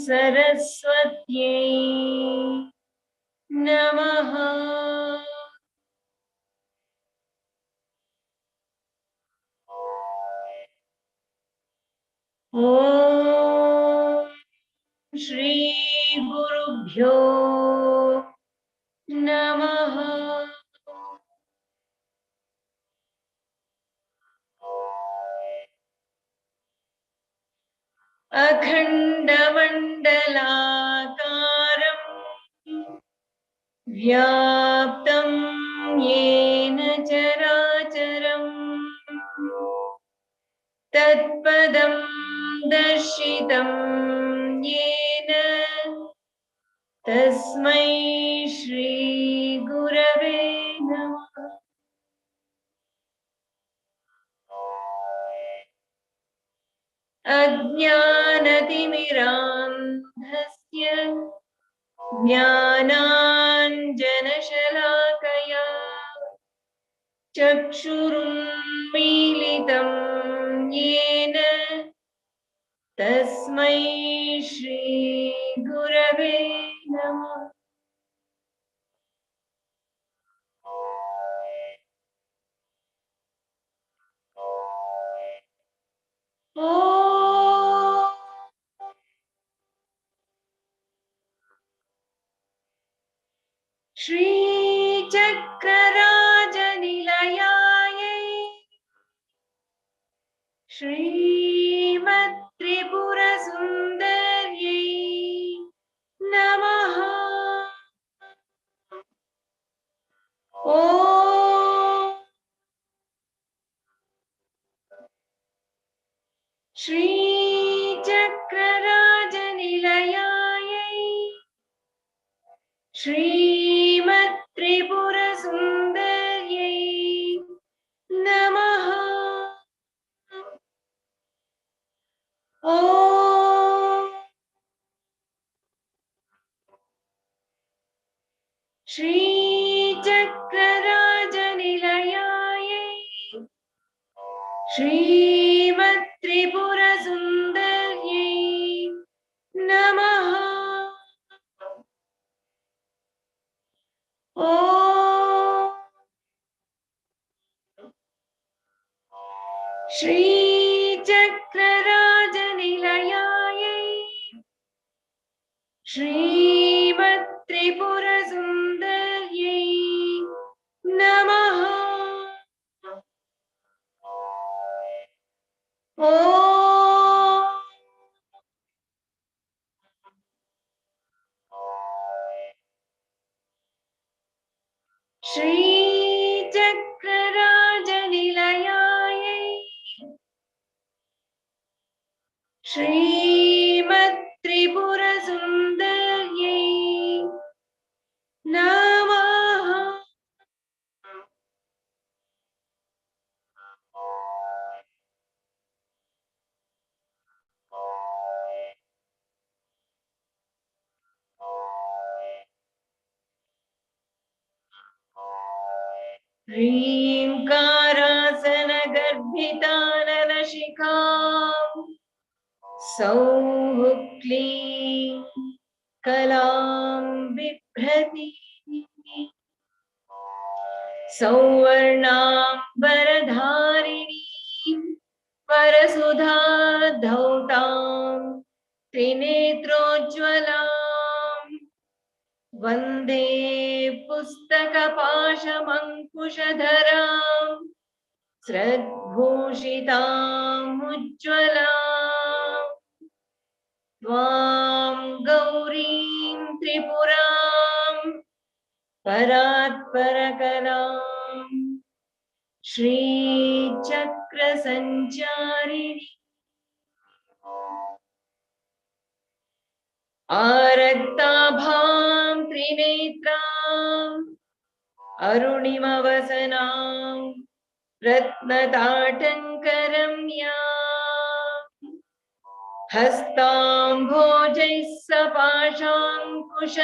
सरस्वत्यै नमः। ॐ श्री गुरुभ्यो नमः। अखण्डमण्डलाकारम् व्याप्तं येन चराचरम् तत्पदं दर्शितं येन तस्मै श्री गुरवे नमः। अज्ञानतिमिरान्धस्य ज्ञानाञ्जनशलाकया चक्षुरुन्मीलितं येन तस्मै श्री गुरवे नमः। ॐ श्रीचक्रराजनिलयायै श्रीमत्त्रिपुरसुन्दर्यै नमः। ॐ श्रीचक्रराजनिलयायै श्रीमत्त्रिपुरसुन्दर्यै नमः। ॐ श्रीचक्रराजनिलयायै श्रीमत्त्रिपुरसुन्दर्यै नमः। ॐ श्रीचक्रराजनिलयायै श्रीमत्त्रिपुरसुन्दर्यै नमः। ॐ श्रीचक्रराजनिलयायै श्रीमत्त्रिपुरसुन्दर्यै नमः। ह्रीङ्कारासनगर्भितानलशिखाम् सौहुक्ली कलां बिभ्रति सौवर्णाम्बरधारिणीं परसुधा धौतां त्रिनेत्रोज्ज्वलाम् वन्दे पुस्तकपाशमङ्कुशधराम् स्रग्भूषितामुज्ज्वलाम् त्वां गौरीं त्रिपुरां परात्परकलाम् श्रीचक्रसञ्चारिणि आरक्ताभां त्रिनेत्राम् अरुणिमवसनां रत्नताटङ्करम्या हस्ताम्भोजैः सपाशाङ्कुश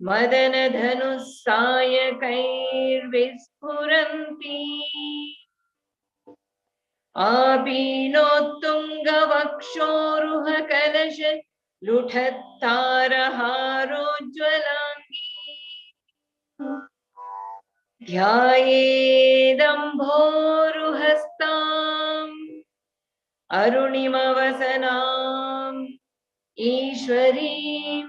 मदनधनुः सायकैर्विस्फुरन्ती आपीनोत्तुङ्गवक्षोरुहकलश लुठत्तारहारोज्ज्वलाङ्गी ध्यायेदम्भोरुहस्ताम् अरुणिमवसनाम् ईश्वरीमीश्वराणाम्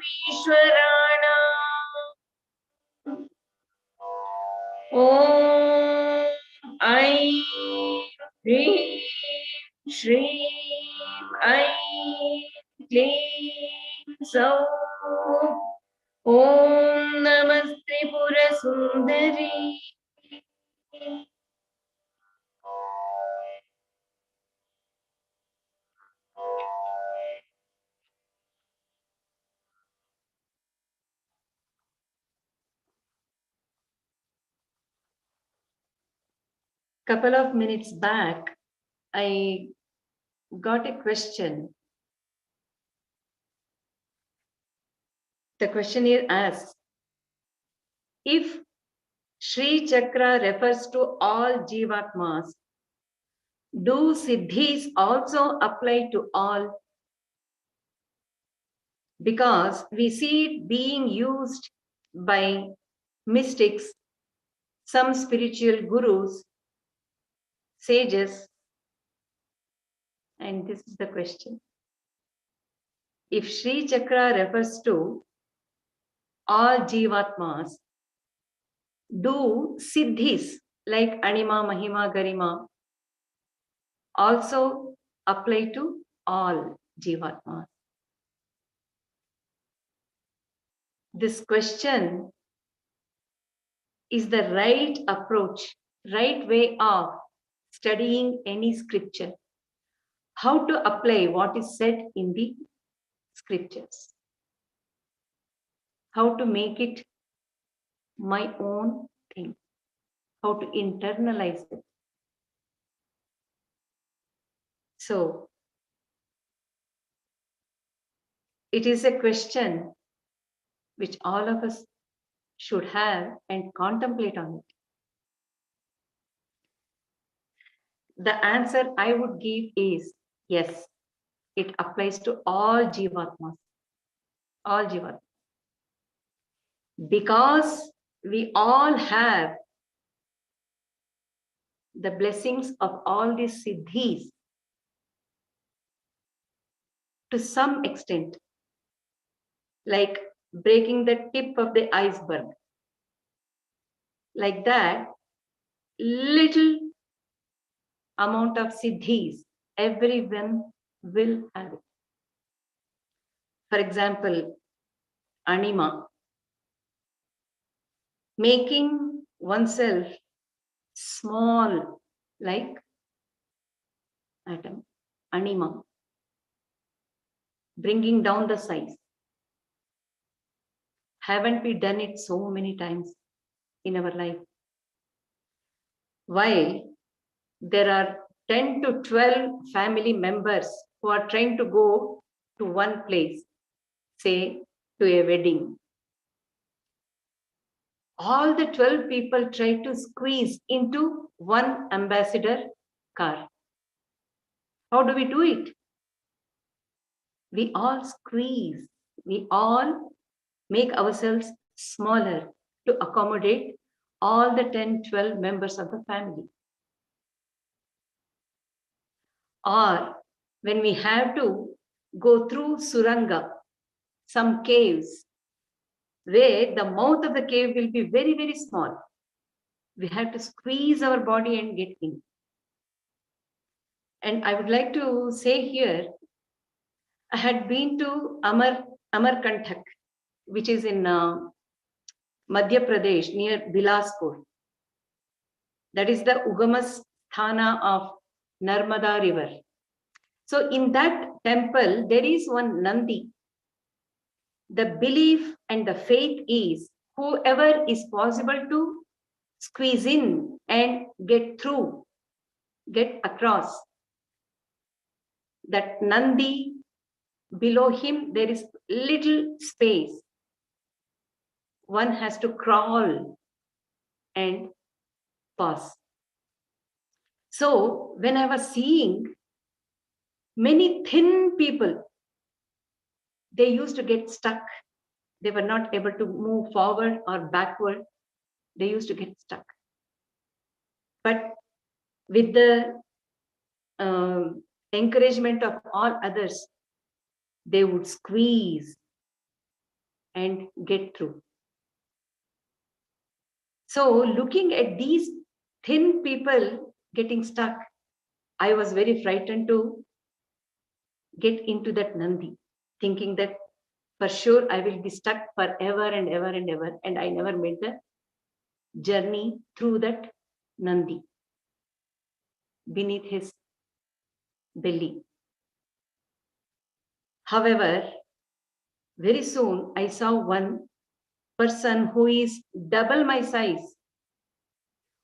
ॐ ऐं ह्रीं श्रीं ऐं क्लीं सौः ॐ नमस्त्रिपुरसुन्दरी Couple of minutes back, I got a question. The question is asked, if Srichakra refers to all Jivatmas, do Siddhis also apply to all? Because we see it being used by mystics, some spiritual gurus, sages, and this is the question. If Srichakra refers to all Jivatmas, do Siddhis like Anima, Mahima, Garima also apply to all Jivatmas? This question is the right approach, right way of studying any scripture. How to apply what is said in the scriptures. How to make it my own thing. How to internalize it. So, it is a question which all of us should have and contemplate on it. The answer I would give is yes, it applies to all Jivatmas. All Jivatmas. Because we all have the blessings of all these siddhis to some extent, like breaking the tip of the iceberg. Like that, little amount of siddhis, everyone will have it. For example, anima, making oneself small like atom, anima, bringing down the size. Haven't we done it so many times in our life? While there are 10 to 12 family members who are trying to go to one place, say to a wedding. All the 12 people try to squeeze into one ambassador car. How do we do it? we all squeeze, we all make ourselves smaller to accommodate all the 10, 12 members of the family. Or when we have to go through Suranga, some caves, where the mouth of the cave will be very, very small. We have to squeeze our body and get in. And I would like to say here, I had been to Amarkantak, which is in Madhya Pradesh near Bilaspur. That is the Ugamas Thana of Narmada River. So in that temple, there is one Nandi. The belief and the faith is whoever is possible to squeeze in and get through, get across. That Nandi, below him, there is little space. One has to crawl and pass. So when I was seeing many thin people, they used to get stuck. They were not able to move forward or backward. They used to get stuck. But with the encouragement of all others, they would squeeze and get through. So looking at these thin people getting stuck, I was very frightened to get into that Nandi, thinking that for sure I will be stuck forever and ever and ever. And I never made the journey through that Nandi beneath his belly. However, very soon I saw one person who is double my size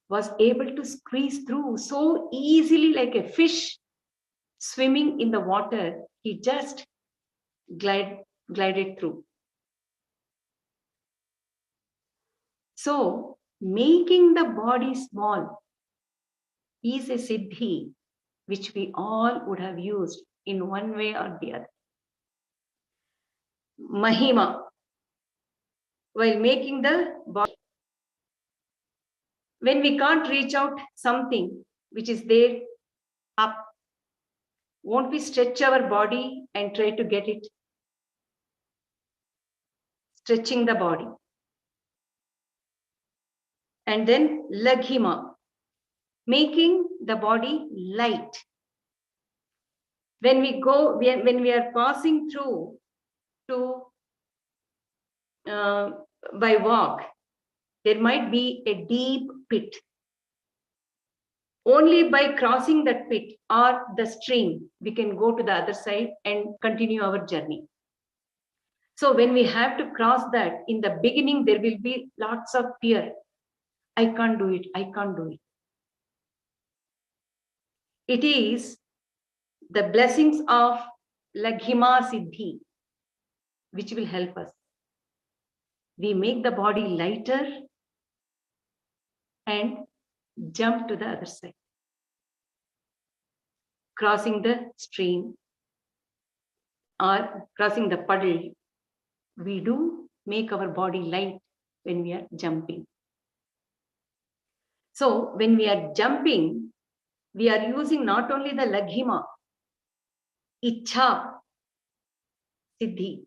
was able to squeeze through so easily like a fish swimming in the water. He just glided through. So making the body small is a siddhi which we all would have used in one way or the other. Mahima, while making the body, when we can't reach out something which is there up, won't we stretch our body and try to get it? Stretching the body. And then Laghima, making the body light. When we go, when we are passing through to by walk, there might be a deep pit. Only by crossing that pit or the stream, we can go to the other side and continue our journey. So when we have to cross that, in the beginning, there will be lots of fear. I can't do it. I can't do it. It is the blessings of Laghima Siddhi which will help us. We make the body lighter and jump to the other side. Crossing the stream or crossing the puddle, we do make our body light when we are jumping. So when we are jumping, we are using not only the Laghima, Ichha Siddhi,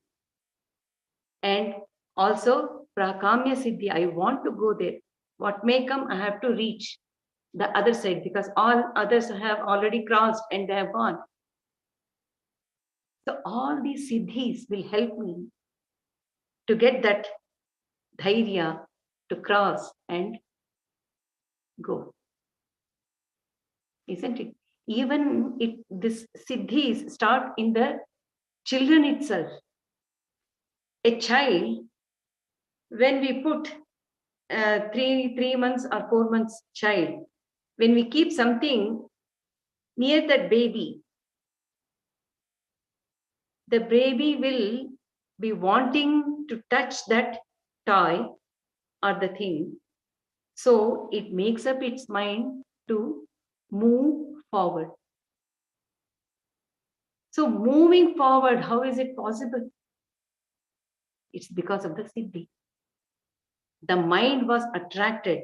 and also Prakamya Siddhi. I want to go there. What may come, I have to reach the other side because all others have already crossed and they have gone. So all these siddhis will help me to get that dhairya to cross and go. Isn't it? Even this siddhis start in the children itself. A child, when we put 3 months or 4 months child, when we keep something near that baby, the baby will be wanting to touch that toy or the thing. So it makes up its mind to move forward. So moving forward, how is it possible? It's because of the siddhi. The mind was attracted.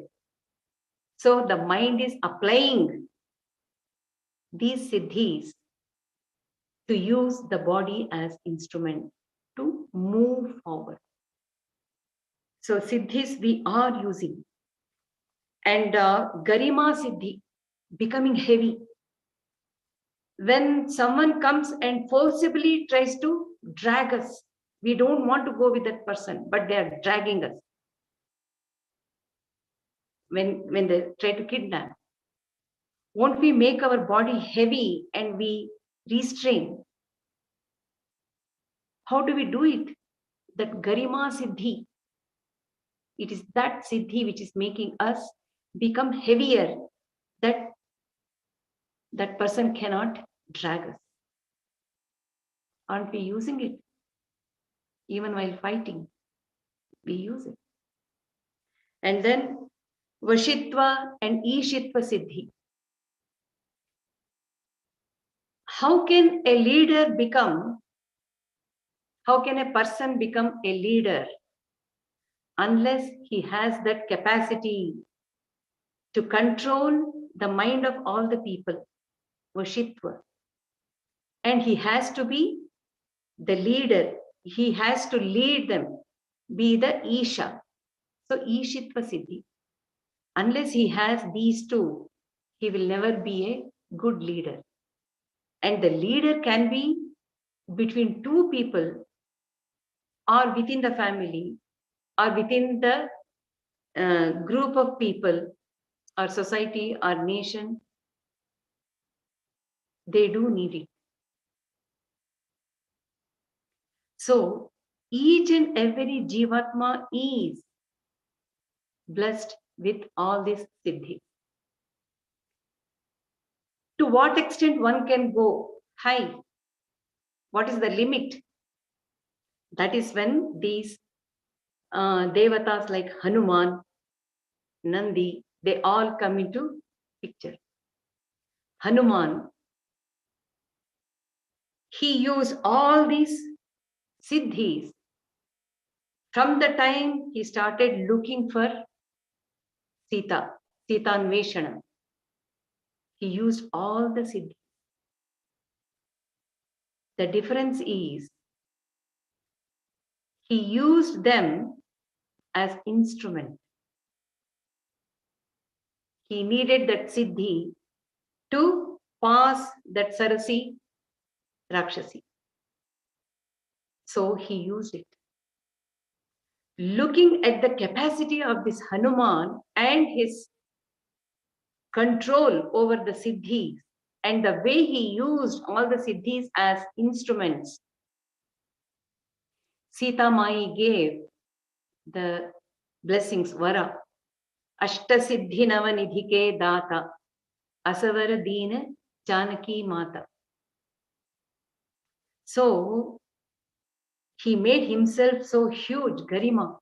So the mind is applying these siddhis to use the body as instrument to move forward. So siddhis we are using. And garima siddhi, becoming heavy. When someone comes and forcibly tries to drag us, we don't want to go with that person, but they are dragging us. When they try to kidnap, won't we make our body heavy and we restrain? How do we do it? That garima siddhi. It is that siddhi which is making us become heavier, that that person cannot drag us. Aren't we using it? Even while fighting, we use it. And then Vashitva and Ishitva Siddhi. How can a leader become, how can a person become a leader unless he has that capacity to control the mind of all the people? Vashitva. And he has to be the leader. He has to lead them, be the Isha. So Ishitva Siddhi. Unless he has these two, he will never be a good leader. And the leader can be between two people, or within the family, or within the group of people, or society, or nation. They do need it. So each and every Jivatma is blessed with all these siddhis. To what extent one can go high? What is the limit? That is when these Devatas like Hanuman, Nandi, they all come into picture. Hanuman, he used all these siddhis from the time he started looking for Sita, Sitanveshana. He used all the siddhis. The difference is he used them as instrument. He needed that siddhi to pass that Sarasi Rakshasi. So he used it. Looking at the capacity of this Hanuman and his control over the siddhis and the way he used all the siddhis as instruments, Sita Mai gave the blessings, Vara, Ashta Siddhi Navanidhike Data, Asavara Dina Janaki Mata. So he made himself so huge, Garima,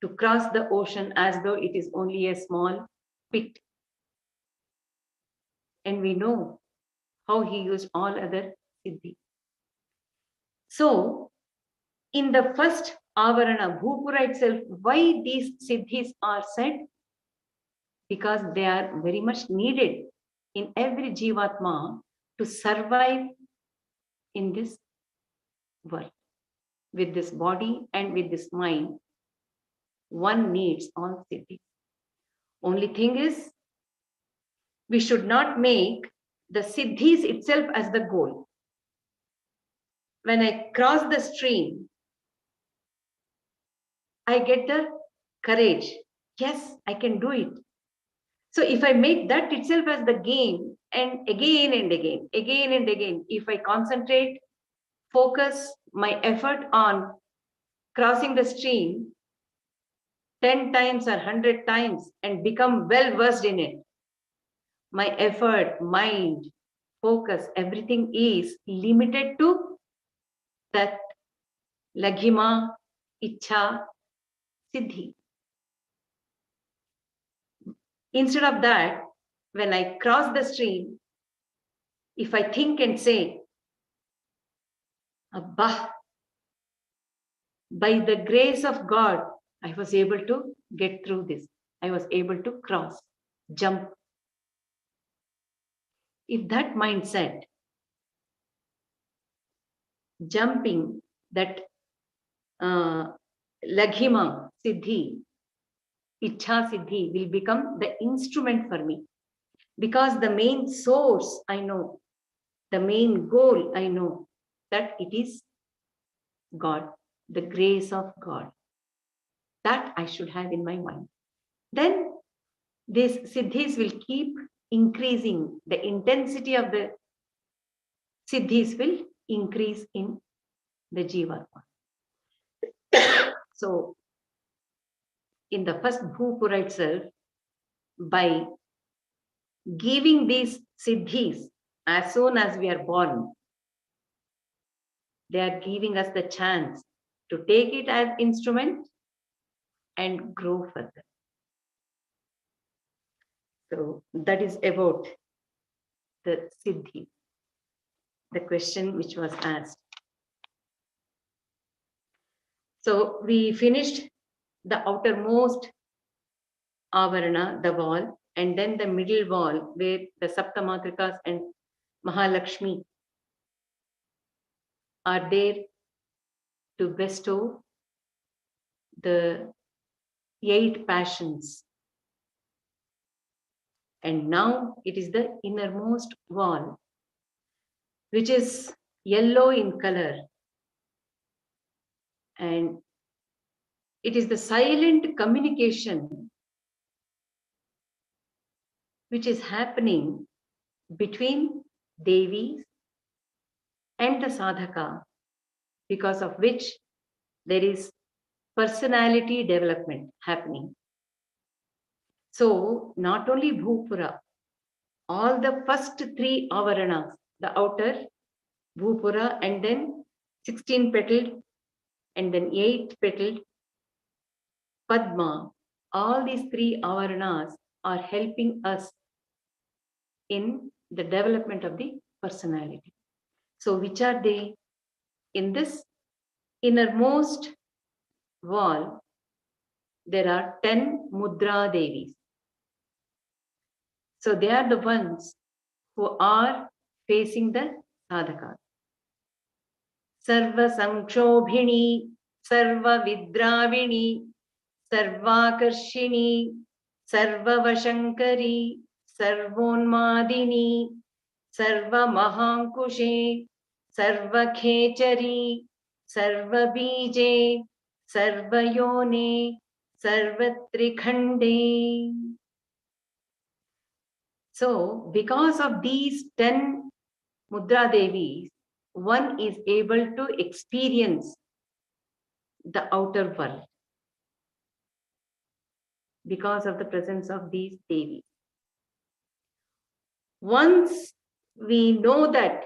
to cross the ocean as though it is only a small pit. And we know how he used all other siddhi. So, in the first avarana, Bhupura itself, why these siddhis are said? Because they are very much needed in every Jivatma to survive in this world. With this body and with this mind, one needs all siddhis. Only thing is, we should not make the siddhis itself as the goal. When I cross the stream, I get the courage. Yes, I can do it. So if I make that itself as the game, and again and again, if I concentrate, focus my effort on crossing the stream 10 times or 100 times and become well versed in it, my effort, mind, focus, everything is limited to that laghima, ichha, siddhi. Instead of that, when I cross the stream, if I think and say, Abba, by the grace of God, I was able to get through this. I was able to cross, jump. If that mindset, jumping, that Laghima Siddhi, Ichha Siddhi will become the instrument for me. Because the main source I know, the main goal I know, that it is God, the grace of God. That I should have in my mind. Then these siddhis will keep increasing. The intensity of the siddhis will increase in the jivatma. So, in the first Bhupura itself, by giving these siddhis as soon as we are born, they are giving us the chance to take it as instrument and grow further. So that is about the siddhi, the question which was asked. So we finished the outermost avarana, the wall, and then the middle wall where the Saptamatrikas and Mahalakshmi are there to bestow the 8 passions. And now it is the innermost wall, which is yellow in color. And it is the silent communication which is happening between Devis and the sadhaka, because of which there is personality development happening. So not only Bhupura, all the first 3 avaranas, the outer Bhupura, and then 16 petaled, and then 8 petaled Padma, all these 3 avaranas are helping us in the development of the personality. So which are they? In this innermost wall, there are 10 Mudra Devis. So they are the ones who are facing the sadhakas. Sarva Samkshobhini, Sarva Vidravini, Sarvakarshini, Sarvavashankari, Sarvonmadini, Sarva Mahankushe, Sarva Khechari, Sarva Bije, Sarva Yone, Sarva Trikhande. So, because of these 10 Mudra Devis, one is able to experience the outer world because of the presence of these Devis. Once we know that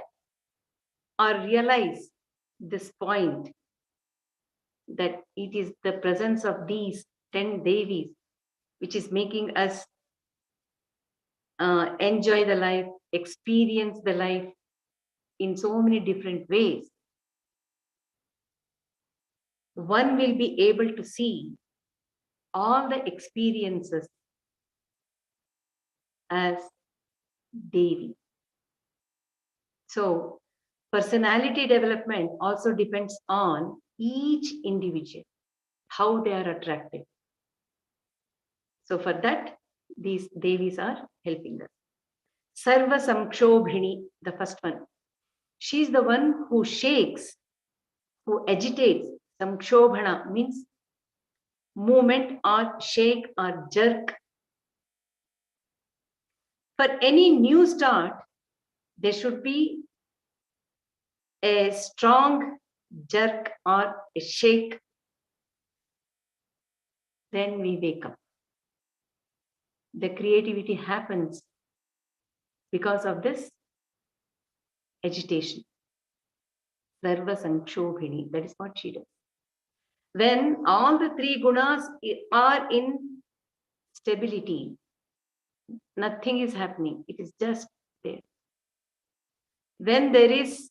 or realize this point, that it is the presence of these 10 Devis which is making us enjoy the life, experience the life in so many different ways, one will be able to see all the experiences as Devi. So, personality development also depends on each individual, how they are attracted. So, for that, these Devis are helping us. Sarva Samkshobhini, the first one. She is the one who shakes, who agitates. Samkshobhana means movement or shake or jerk. For any new start, there should be a strong jerk or a shake. Then we wake up. The creativity happens because of this agitation. Sarva Sankshobhini, that is what she does. When all the 3 gunas are in stability, nothing is happening, it is just there. When there is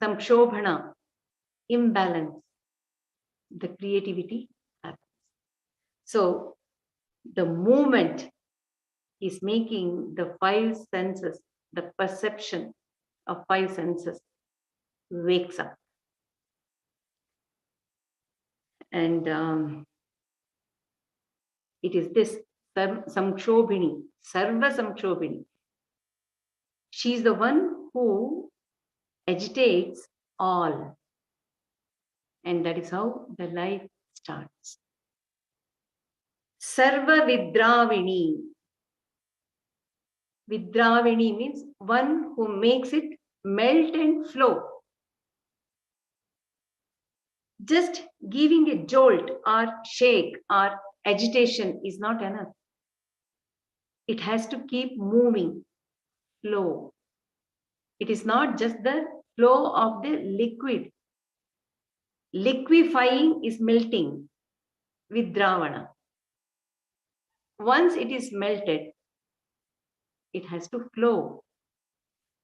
samkshobhana, imbalance, the creativity happens. So the movement is making the five senses, the perception of five senses wakes up. And it is this samkshobhini, sarva samkshobhini. She is the one who agitates all. And that is how the life starts. Sarva vidravini. Vidravini means one who makes it melt and flow. Just giving a jolt or shake or agitation is not enough. It has to keep moving, flow. It is not just the flow of the liquid. Liquefying is melting with dravana. Once it is melted, it has to flow.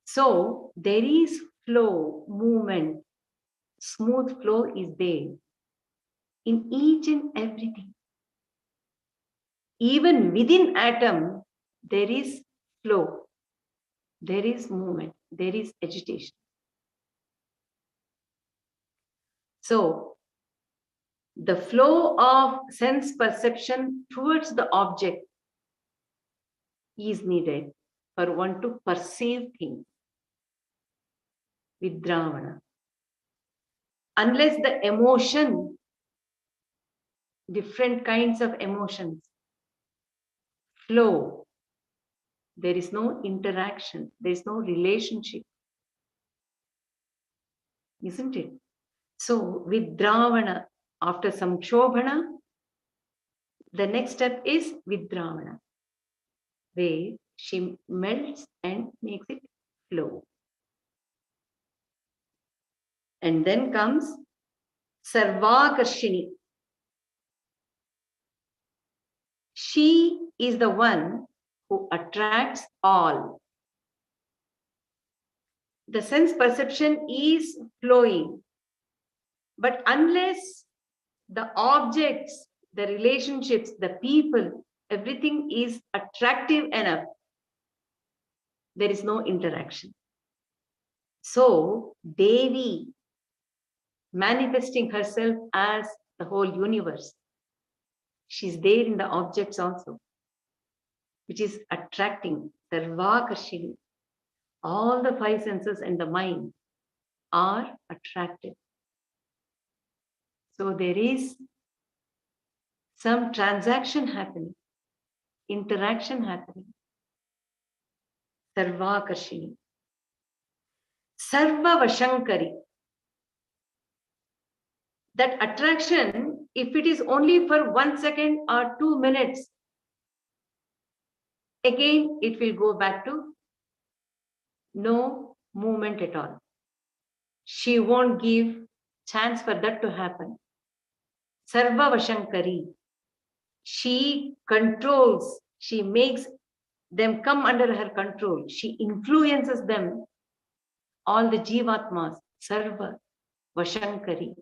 So there is flow, movement, smooth flow is there in each and everything. Even within atom, there is flow, there is movement, there is agitation. So the flow of sense perception towards the object is needed for one to perceive things with dravana. Unless the emotion, different kinds of emotions flow, there is no interaction, there is no relationship, isn't it? So with dravana, after samkshobhana, the next step is vidravana, where she melts and makes it flow. And then comes sarvakarshini. She is the one who attracts all. The sense perception is flowing, but unless the objects, the relationships, the people, everything is attractive enough, there is no interaction. So Devi, manifesting herself as the whole universe, she's there in the objects also, which is attracting, sarvakarshini. All the five senses and the mind are attracted. So there is some transaction happening, interaction happening. Sarvakarshini. Sarvavashankari. That attraction, if it is only for 1 second or 2 minutes, again it will go back to no movement at all. She won't give chance for that to happen. Sarvavashankari. She controls, she makes them come under her control. She influences them, all the jivatmas, sarva vashankari.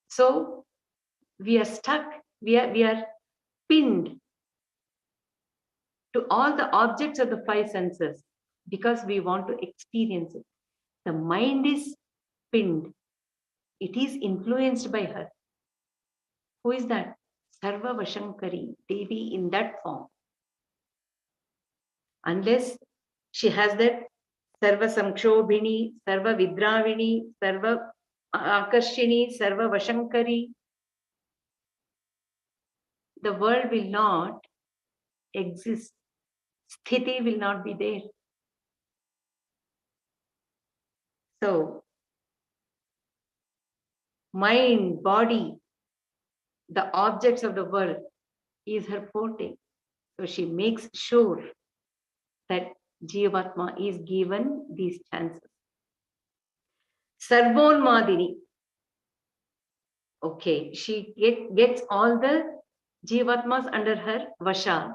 So we are stuck, we are pinned to all the objects of the five senses because we want to experience it. The mind is pinned. It is influenced by her. Who is that? Sarva Vashankari, Devi in that form. Unless she has that Sarva Samkshobhini, Sarva Vidravini, Sarva Akarshini, Sarva Vashankari, the world will not exist. Sthiti will not be there. So, mind, body, the objects of the world is her forte. So she makes sure that Jivatma is given these chances. Sarvonmadini. Okay, she gets all the Jivatmas under her Vasha.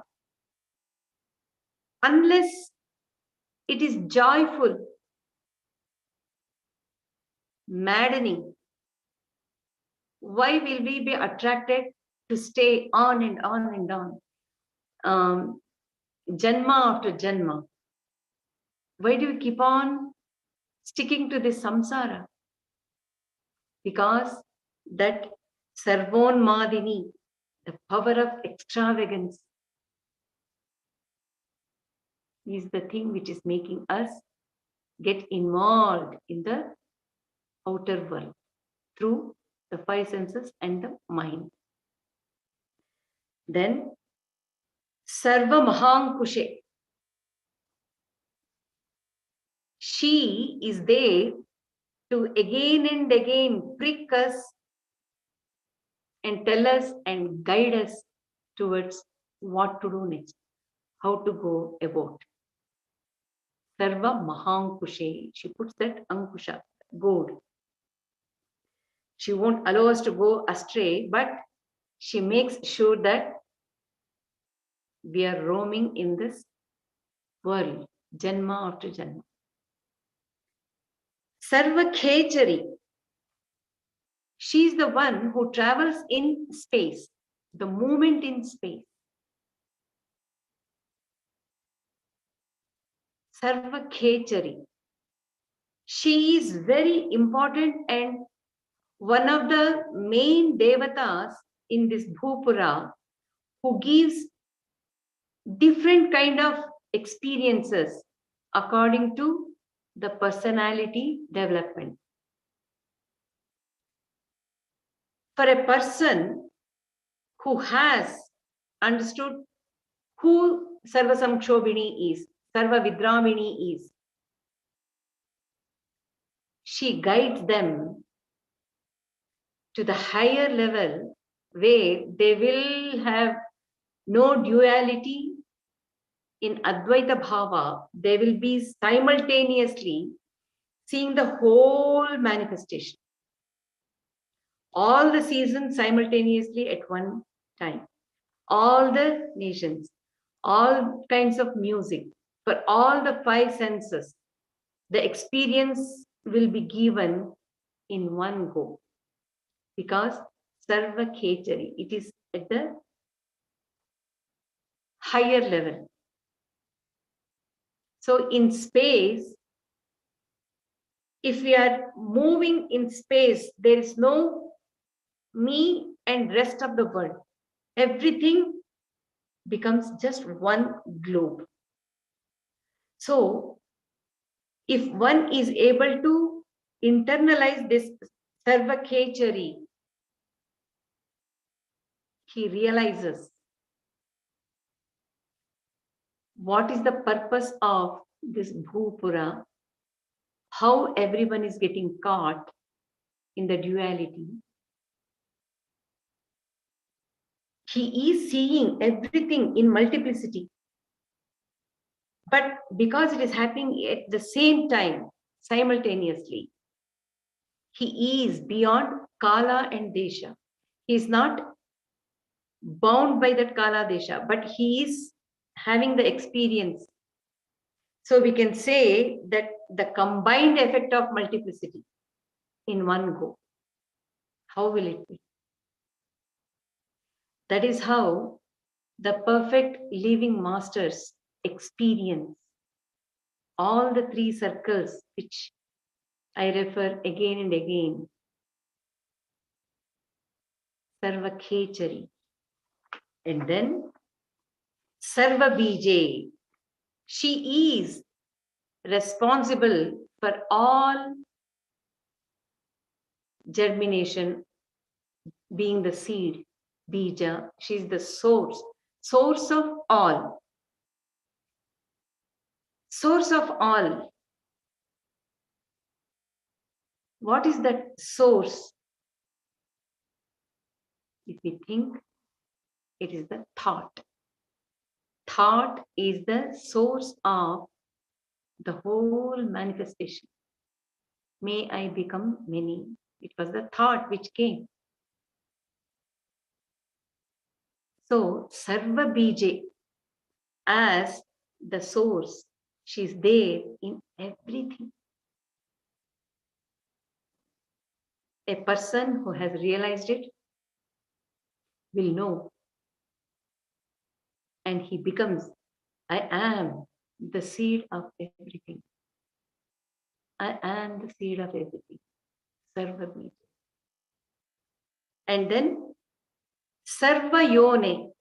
Unless It is joyful, maddening. Why will we be attracted to stay on and on and on? Janma after janma. Why do we keep on sticking to this samsara? Because that Sarvon Madini, the power of extravagance, is the thing which is making us get involved in the outer world through the five senses and the mind. Then Sarva Mahankushe. She is there to again and again prick us and tell us and guide us towards what to do next, how to go about. Sarva Mahankushe. She puts that Ankusha, goad. She won't allow us to go astray, but she makes sure that we are roaming in this world, Janma after Janma. Sarva Khechari. She is the one who travels in space, the movement in space. Sarva Khechari. She is very important and one of the main Devatas in this Bhupura who gives different kind of experiences according to the personality development. For a person who has understood who Sarva Samkshobhini is, Sarva Vidramini is, she guides them to the higher level where they will have no duality in Advaita Bhava. They will be simultaneously seeing the whole manifestation, all the seasons simultaneously at one time, all the nations, all kinds of music, for all the five senses. The experience will be given in one go because Sarva Khechari, it is at the higher level. So in space, if we are moving in space, there is no me and rest of the world. Everything becomes just one globe. So if one is able to internalize this Sarva Khechari, he realizes what is the purpose of this Bhupura, how everyone is getting caught in the duality. He is seeing everything in multiplicity. But because it is happening at the same time, simultaneously, he is beyond Kala and Desha. He is not bound by that Kala Desha, but he is having the experience. So we can say that the combined effect of multiplicity in one go. How will it be? That is how the perfect living masters experience all the three circles which I refer again and again. Sarva Khechari. And then Sarva Bijay. She is responsible for all germination, being the seed, Bija. She is the source of all. Source of all. What is that source? If we think, it is the thought. Thought is the source of the whole manifestation. May I become many. It was the thought which came. So, Sarva Bijay as the source, She's there in everything. A person who has realized it will know, and he becomes, I am the seed of everything. I am the seed of everything. Sarva Bija. And then Sarva Yone.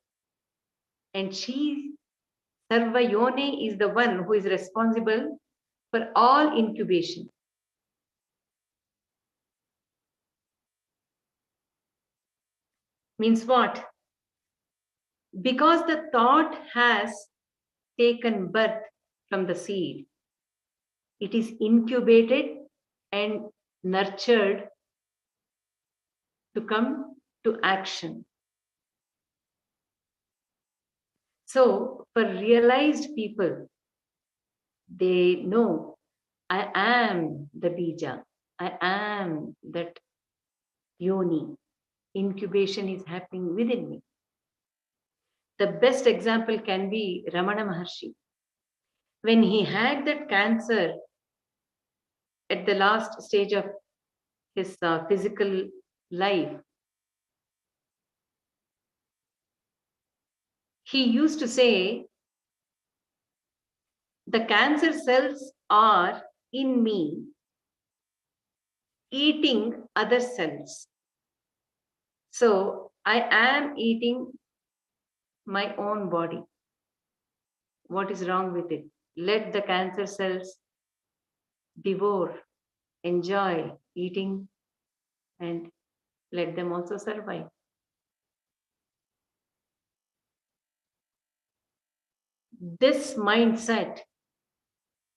And Sarva Yone is the one who is responsible for all incubation. Means what? Because the thought has taken birth from the seed, it is incubated and nurtured to come to action. So, for realized people, they know I am the bija, I am that yoni. Incubation is happening within me. The best example can be Ramana Maharshi. When he had that cancer at the last stage of his physical life, he used to say, the cancer cells are in me eating other cells. So I am eating my own body. What is wrong with it? Let the cancer cells devour, enjoy eating, and let them also survive. This mindset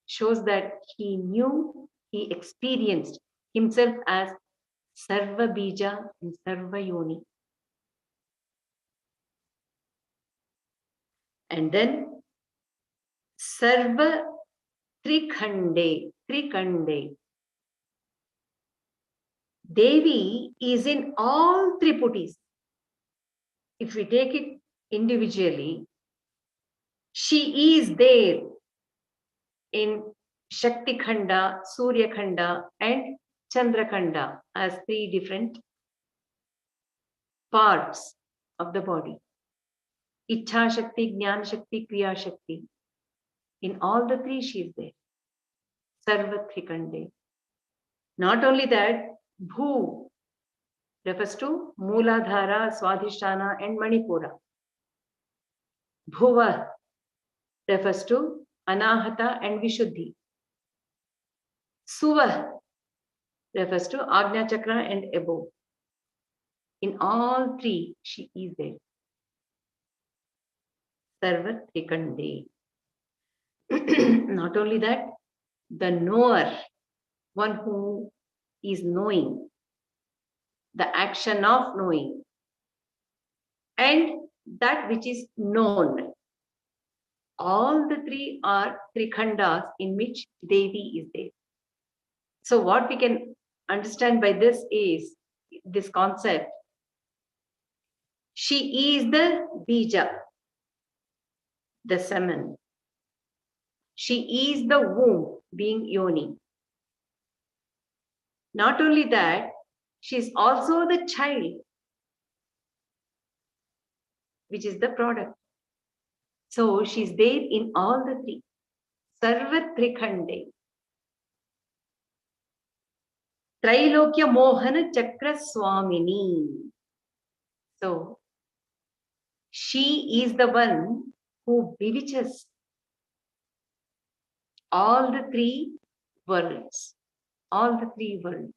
shows that he knew, he experienced himself as Sarva Bija and Sarva Yoni. And then Sarva Trikhande. Devi is in all Triputis. If we take it individually, she is there in Shakti Khanda, Surya Khanda, and Chandra Khanda as three different parts of the body. Ichha Shakti, Jnana Shakti, Kriya Shakti. In all the three, she is there. Sarva Trikande. Not only that, Bhu refers to Mooladhara, Swadhisthana, and Manipura. Bhuva refers to Anahata and Vishuddhi. Suva refers to Agnya Chakra and above. In all three, she is there. Sarva Trikande. Not only that, the knower, one who is knowing, the action of knowing, and that which is known. All the three are Trikhandas in which Devi is there. So what we can understand by this is this concept. She is the Bija, the semen. She is the womb, being Yoni. Not only that, she is also the child, which is the product. So she's there in all the three. Sarva Trikhande. Trailokya Mohana Chakra Swamini. So she is the one who bewitches all the three worlds. All the three worlds.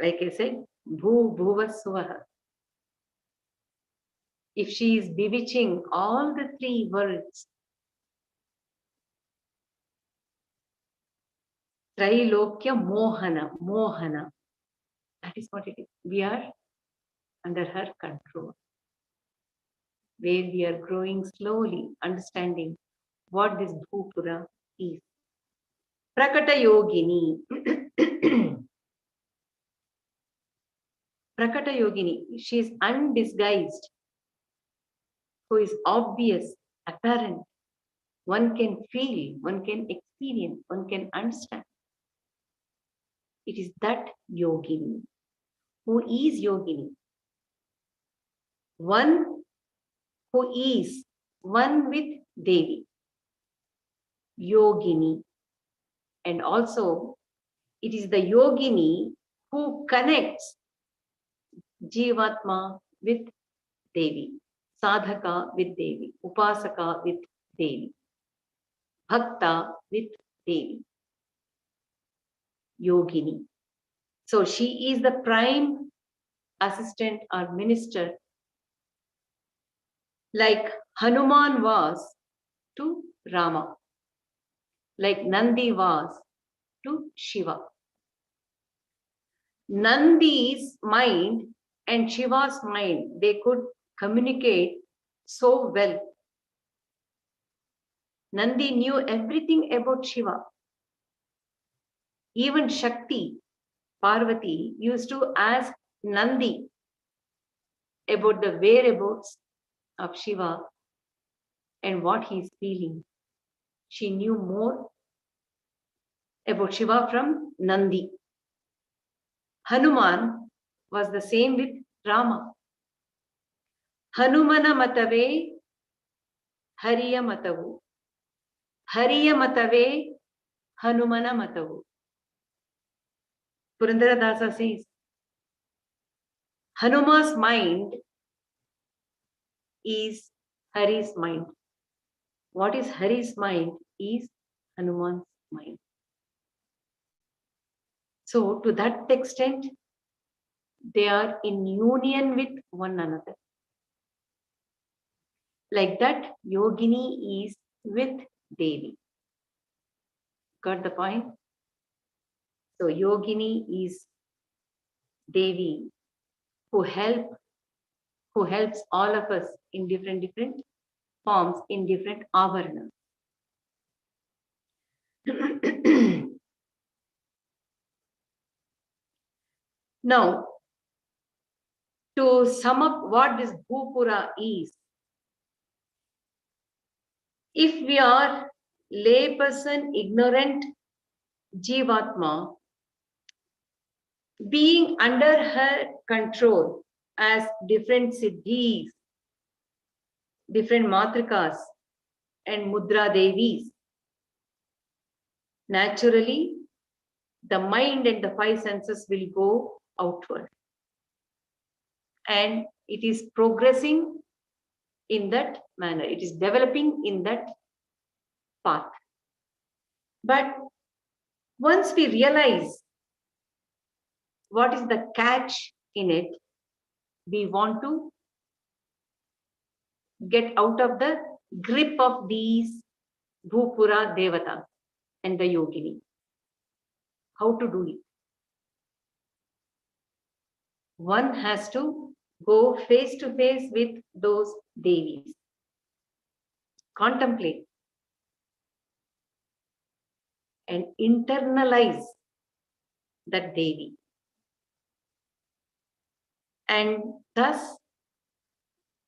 Like I said, Bhu Bhuva Swaha. If she is bewitching all the three worlds, Trailokya Mohana. That is what it is. We are under her control. Where we are growing slowly, understanding what this Bhupura is. Prakata Yogini. Prakata Yogini, she is undisguised, who is obvious, apparent. one can feel, one can experience, one can understand. It is that yogini. Who is yogini? One who is one with Devi, yogini. And also, it is the yogini who connects Jivatma with Devi, sadhaka with Devi, upasaka with Devi, bhakta with Devi, yogini. So she is the prime assistant or minister, like Hanuman was to Rama, like Nandi was to Shiva. Nandi's mind and Shiva's mind, they could communicate so well. Nandi knew everything about Shiva. Even Shakti, Parvati, used to ask Nandi about the whereabouts of Shiva and what he is feeling. She knew more about Shiva from Nandi. Hanuman was the same with Rama. Hanumana matave, Hariya matavu. Hariya matave, Hanumana matavu. Purandaradasa says, Hanuman's mind is Hari's mind. What is Hari's mind is Hanuman's mind. So to that extent, they are in union with one another. Like that, yogini is with Devi. Got the point? So yogini is Devi who helps all of us in different forms, in different avaranas. Now, to sum up what this Bhupura is, if we are layperson, ignorant Jivatma, being under her control as different siddhis, different matrikas and mudra devis, naturally the mind and the five senses will go outward. And it is progressing in that manner. It is developing in that path. But once we realize what is the catch in it, we want to get out of the grip of these Bhupura Devatas and the Yogini. How to do it? One has to go face to face with those Devis. Contemplate and internalize that Devi. And thus,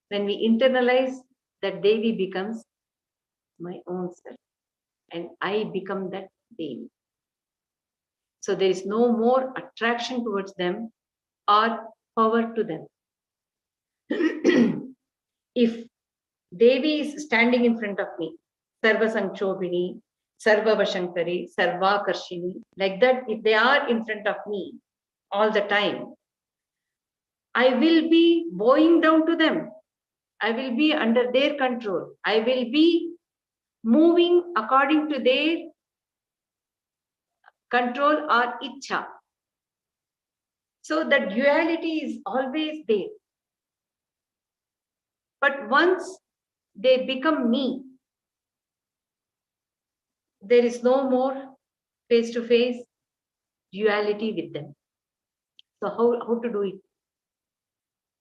when we internalize, that Devi becomes my own self. And I become that Devi. So there is no more attraction towards them or power to them. If Devi is standing in front of me, Sarva Sanchobhini, Sarva Vashankari, Sarva Karshini, like that, if they are in front of me all the time, I will be bowing down to them. I will be under their control. I will be moving according to their control or ichha. So the duality is always there. But once they become me, there is no more face-to-face duality with them. So how to do it?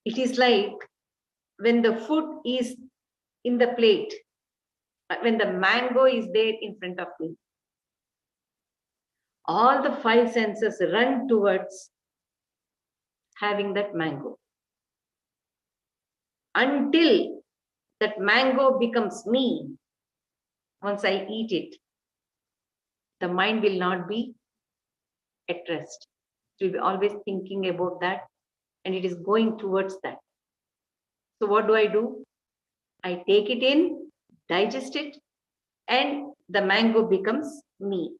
It is like when the food is in the plate, when the mango is there in front of me, all the five senses run towards having that mango. Until that mango becomes me, once I eat it, the mind will not be at rest. It will be always thinking about that, and it is going towards that. So what do? I take it in, digest it, and the mango becomes me.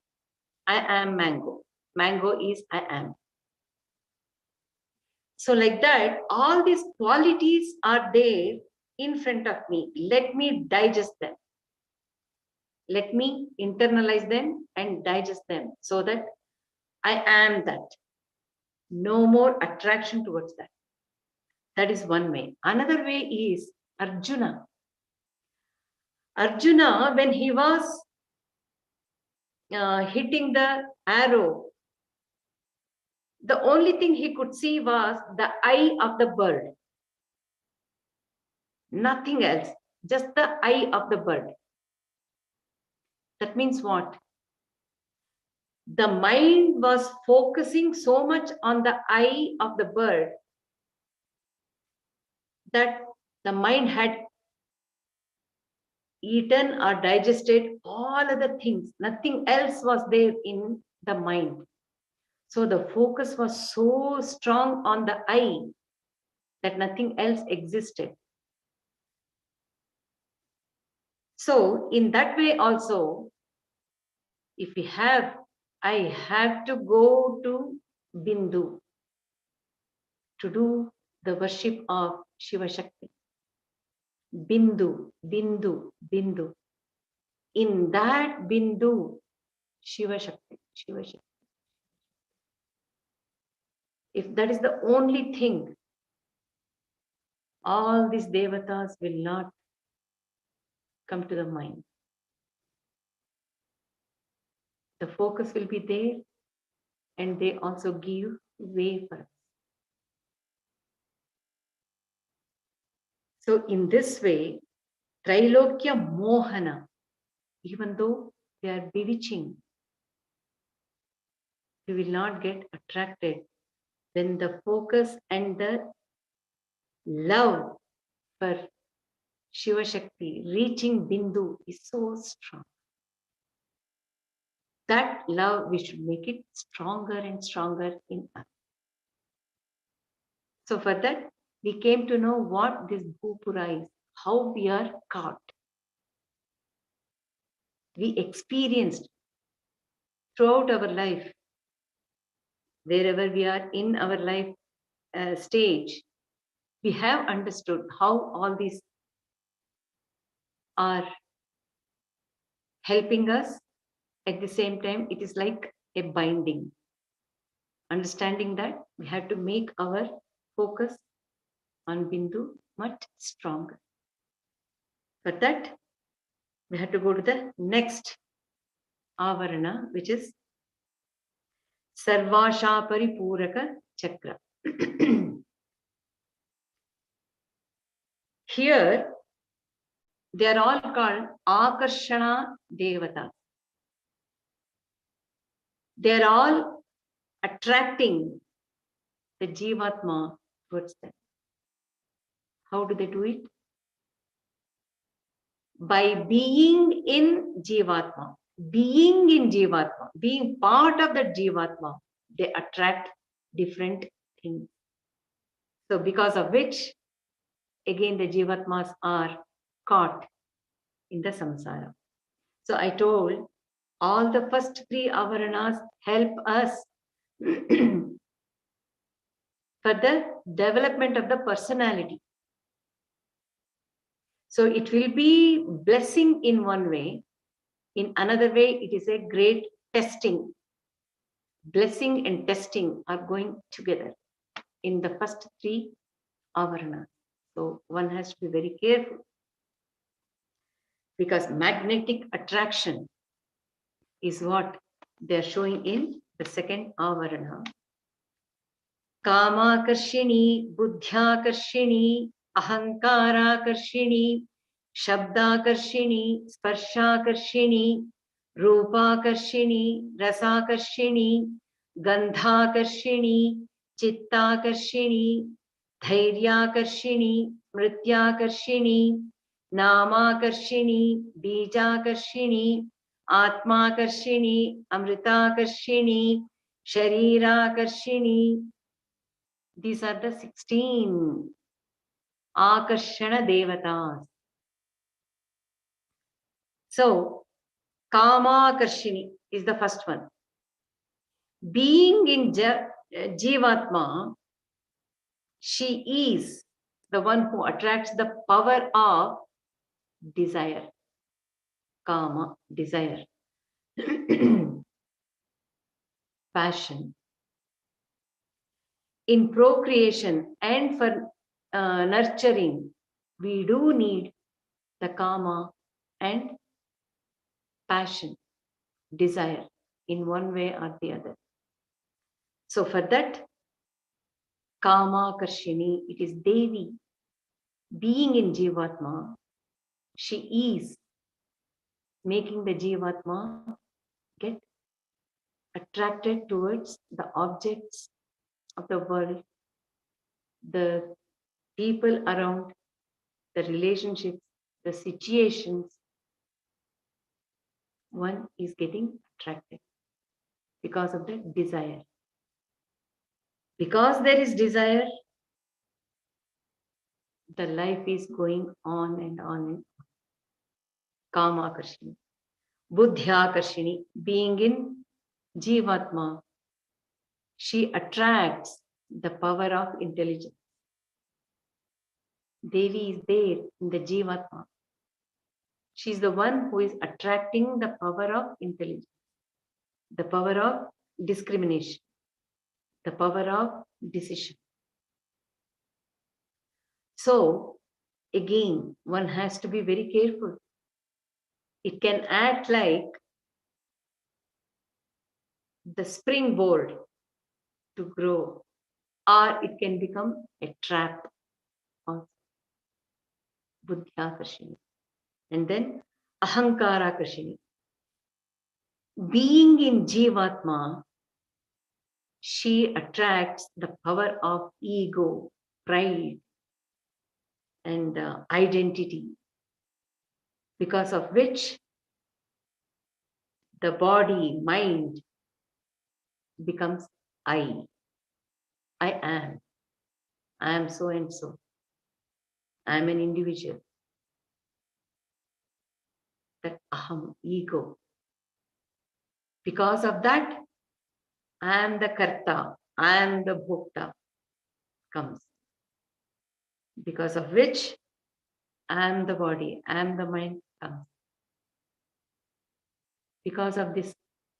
I am mango. Mango is I am. So like that, all these qualities are there in front of me. Let me digest them. Let me internalize them and digest them so that I am that. No more attraction towards that. That is one way. Another way is Arjuna. Arjuna, when he was hitting the arrow, the only thing he could see was the eye of the bird. Nothing else, just the eye of the bird. That means what? The mind was focusing so much on the eye of the bird that the mind had eaten or digested all other things. Nothing else was there in the mind. So the focus was so strong on the eye that nothing else existed. So in that way also, if we have, I have to go to Bindu to do the worship of Shivashakti. Bindu, Bindu, Bindu. In that Bindu, Shivashakti, Shivashakti. If that is the only thing, all these devatas will not come to the mind. The focus will be there, and they also give way for us. So in this way, Trailokya Mohana, even though they are bewitching, we will not get attracted when the focus and the love for Shivashakti reaching Bindu is so strong. That love, we should make it stronger and stronger in us. So for that, we came to know what this Bhupura is, how we are caught. We experienced throughout our life, wherever we are in our life stage, we have understood how all these are helping us. At the same time, it is like a binding. Understanding that, we have to make our focus on Bindu much stronger. For that, we have to go to the next avarana, which is Sarvasha Paripuraka Chakra. Here, they are all called Akarshana Devatas. They are all attracting the Jivatma towards them. How do they do it? By being in Jivatma, being in Jivatma, being part of the Jivatma, they attract different things. So because of which, again, the Jivatmas are caught in the samsara. So I told all the first three avaranas help us for the development of the personality. So it will be blessing in one way. In another way, it is a great testing. Blessing and testing are going together in the first three avaranas. So one has to be very careful, because magnetic attraction is what they are showing in the second avarana. Kamakarshini, Buddhyakarshini, Ahankarakarshini, Shabdakarshini, Sparshakarshini, Rupakarshini, Rasakarshini, Gandhakarshini, Chittakarshini, Dhairyakarshini, Mrityakarshini, Namakarshini, Bijakarshini, Atmakarshini, Amritakarshini, Sharirakarshini. These are the 16 Akarshana Devatas. So, Kamakarshini is the first one. Being in Jivatma, she is the one who attracts the power of desire. Kama, desire. Passion. In procreation and for nurturing, we do need the Kama and passion, desire, in one way or the other. So for that, Kama Karshini, it is Devi. Being in Jivatma, she is making the Jivatma get attracted towards the objects of the world, the people around, the relationships, the situations. One is getting attracted because of the desire. Because there is desire, the life is going on and on and on. Kama Karshini. Buddhya Karshini, being in Jivatma, she attracts the power of intelligence. Devi is there in the Jivatma. She is the one who is attracting the power of intelligence, the power of discrimination, the power of decision. So, again, one has to be very careful. It can act like the springboard to grow, or it can become a trap of Buddhya Karshini. And then Ahankara Karshini. Being in Jivatma, she attracts the power of ego, pride, and identity, because of which the body, mind becomes I. I am so and so. I am an individual. That aham, ego. Because of that, I am the karta, I am the bhokta comes. Because of which I am the body, I am the mind comes. Because of this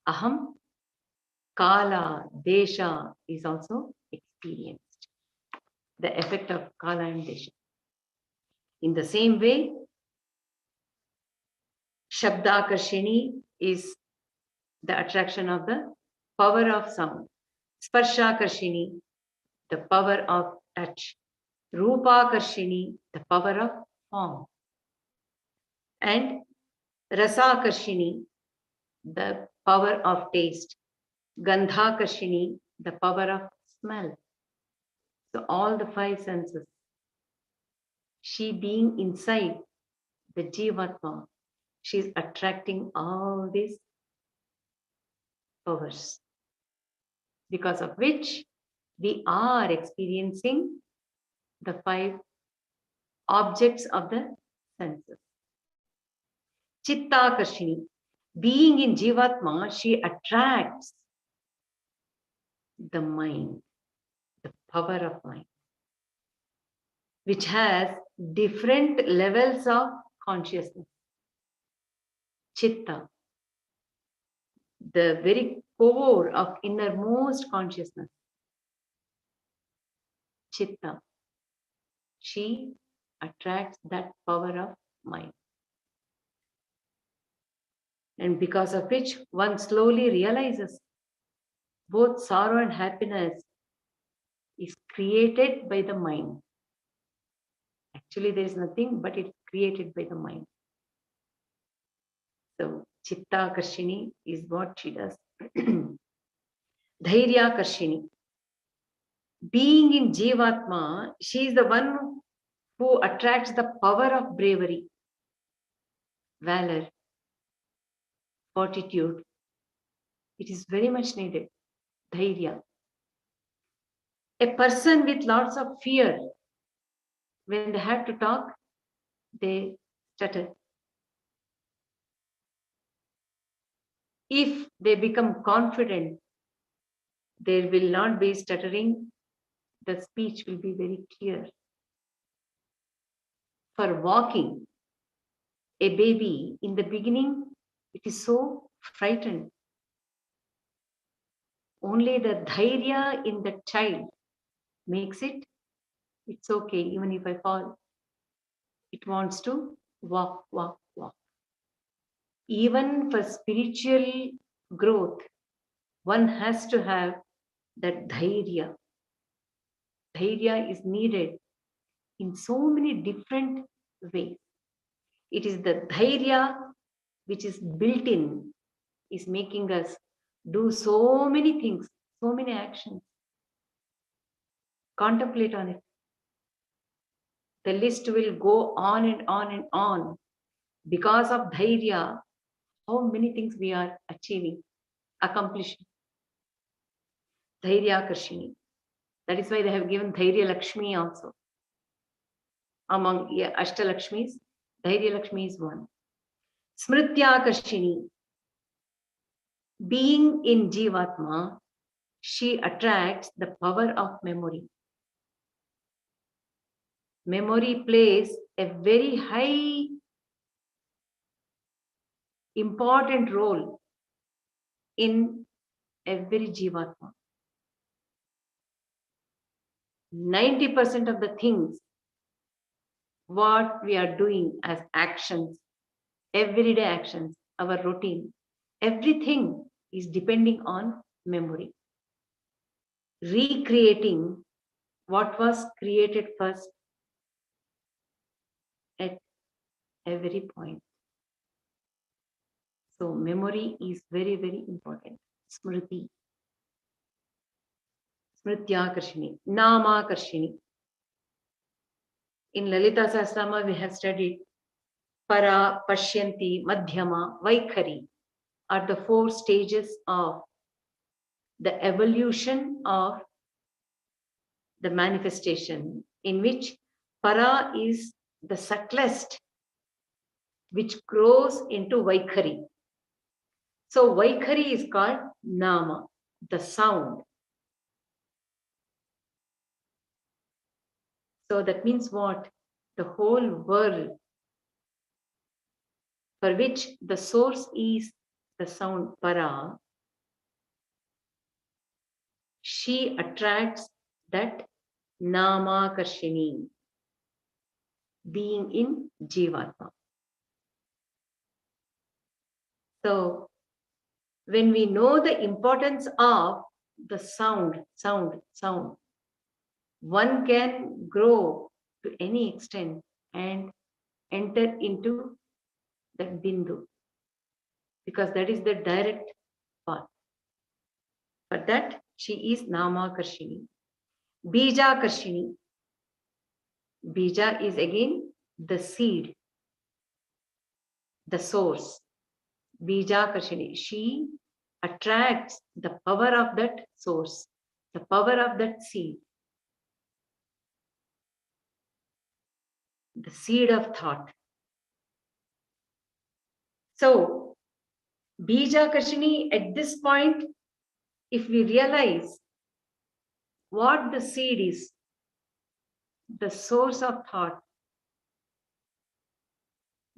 aham, kala, desha is also experienced. The effect of kala and desha. In the same way, Shabdakarshini is the attraction of the power of sound. Sparshakarshini, the power of touch. Rupakarshini, the power of form. And Rasakarshini, the power of taste. Gandhakarshini, the power of smell. So all the five senses. She being inside the Jivatma, she is attracting all these powers, because of which we are experiencing the five objects of the senses. Chittakarshini, being in Jivatma, she attracts the mind, the power of mind, which has different levels of consciousness. Chitta, the very core of innermost consciousness. Chitta, she attracts that power of mind. And because of which one slowly realizes both sorrow and happiness is created by the mind. Actually, there is nothing but it's created by the mind. So, Chitta Karshini is what she does. Dhairya Karshini. Being in Jivatma, she is the one who attracts the power of bravery. valor, fortitude. It is very much needed. Dhairya. A person with lots of fear, when they have to talk, they stutter. If they become confident, there will not be stuttering. The speech will be very clear. For walking, a baby, in the beginning, it is so frightened. Only the dhairya in the child makes it's okay, even if I fall. It wants to walk, walk, walk. Even for spiritual growth, one has to have that dhairya. Dhairya is needed in so many different ways. It is the dhairya which is built in, is making us do so many things, so many actions. Contemplate on it. The list will go on and on and on. Because of dhairya, how many things we are achieving, accomplishing. Dhairya Karshini. That is why they have given Dhairya Lakshmi also. Among Ashtalakshmis, Dhairya Lakshmi is one. Smritya Karshini. Being in Jivatma, she attracts the power of memory. Memory plays a very high, important role in every Jivatma. 90% of the things what we are doing as actions, everyday actions, our routine, everything is depending on memory. Recreating what was created first at every point. So memory is very, very important. Smriti. Smritya Karshini. Nama Karshini. In Lalita Sahasrama, we have studied Para, Pashyanti, Madhyama, Vaikhari are the 4 stages of the evolution of the manifestation, in which Para is the subtlest, which grows into Vaikhari. So Vaikhari is called Nama, the sound. So that means what? The whole world, for which the source is the sound Para, she attracts that Nama Karshini, being in Jivatma. So when we know the importance of the sound, one can grow to any extent and enter into that bindu, because that is the direct path. For that, she is Nama Karshini. Bija Karshini. Bija is again the seed, the source. Bija Karshini. She attracts the power of that source, the power of that seed, the seed of thought. So, Bija Karshini, at this point, if we realize what the seed is, the source of thought,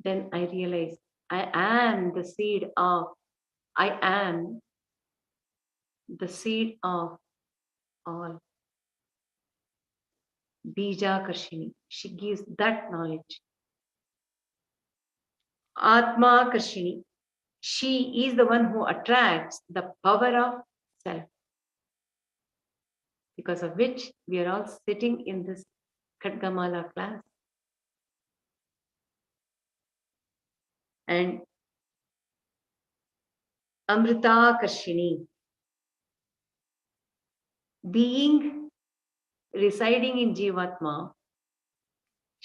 then I realize I am the seed of, I am the seed of all. Bija Karshini, she gives that knowledge. Atma Karshini, she is the one who attracts the power of self, because of which we are all sitting in this Khadgamala class. And Amrita Karshini, being residing in Jivatma,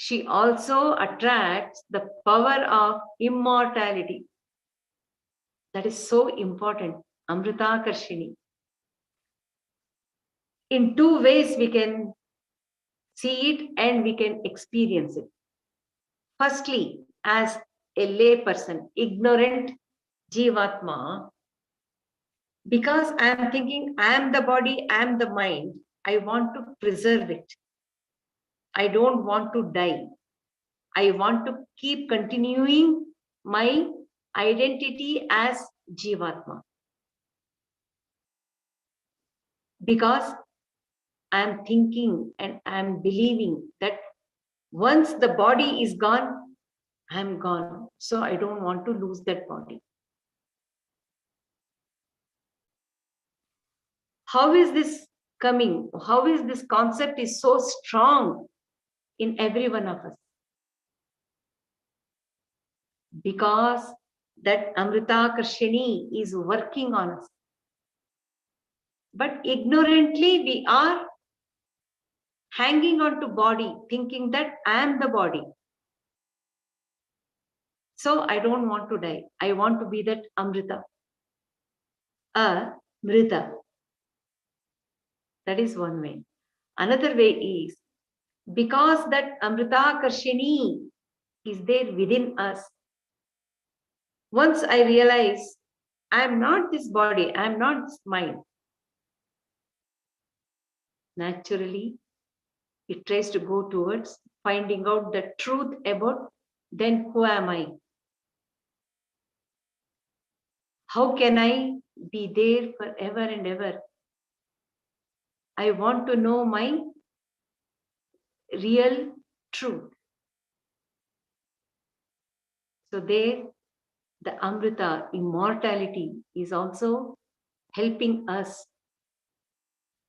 she also attracts the power of immortality. That is so important. Amrita Karshini. In two ways we can see it and we can experience it. Firstly, as a lay person, ignorant Jivatma, because I am thinking I am the body, I am the mind, I want to preserve it. I don't want to die. I want to keep continuing my identity as Jivatma. Because I am thinking and I am believing that once the body is gone, I am gone. So I don't want to lose that body. How is this coming? How is this concept is so strong in every one of us? Because that Amrita Karshini is working on us. But ignorantly we are hanging on to body, thinking that I am the body. So I don't want to die. I want to be that Amrita. Mrita. That is one way. Another way is because that Amrita Karshini is there within us. Once I realize I am not this body, I am not this mind, naturally it tries to go towards finding out the truth about then who am I? How can I be there forever and ever? I want to know my real truth. So there, the Amrita, immortality, is also helping us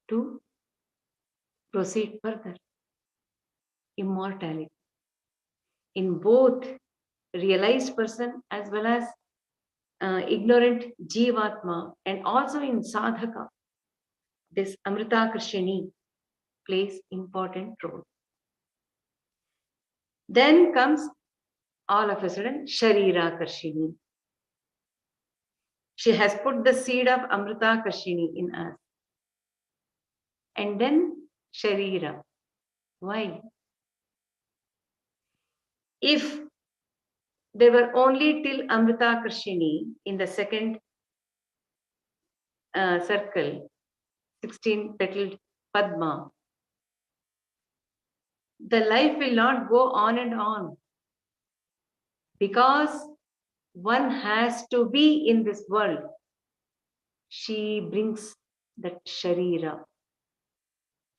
to proceed further. Immortality. In both realized person as well as ignorant Jivatma, and also in sadhaka, this Amrita Krishani plays important role. Then comes all of a sudden Sharira Karshini. She has put the seed of Amrita Karshini in us. And then Sharira. Why? If there were only till Amrita Krishini in the second circle, 16 petaled Padma, the life will not go on and on. Because one has to be in this world. She brings that Sharira.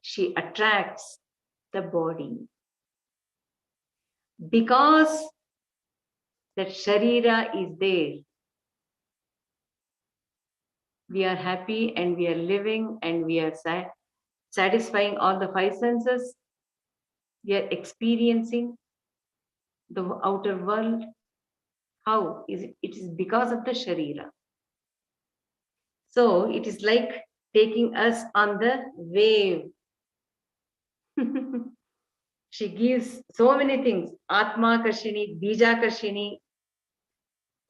She attracts the body. Because that Sharira is there, we are happy and we are living and we are satisfying all the five senses. We are experiencing the outer world. How is it? It is because of the Sharira. So it is like taking us on the wave. She gives so many things. Atma Karshini, Bija Karshini,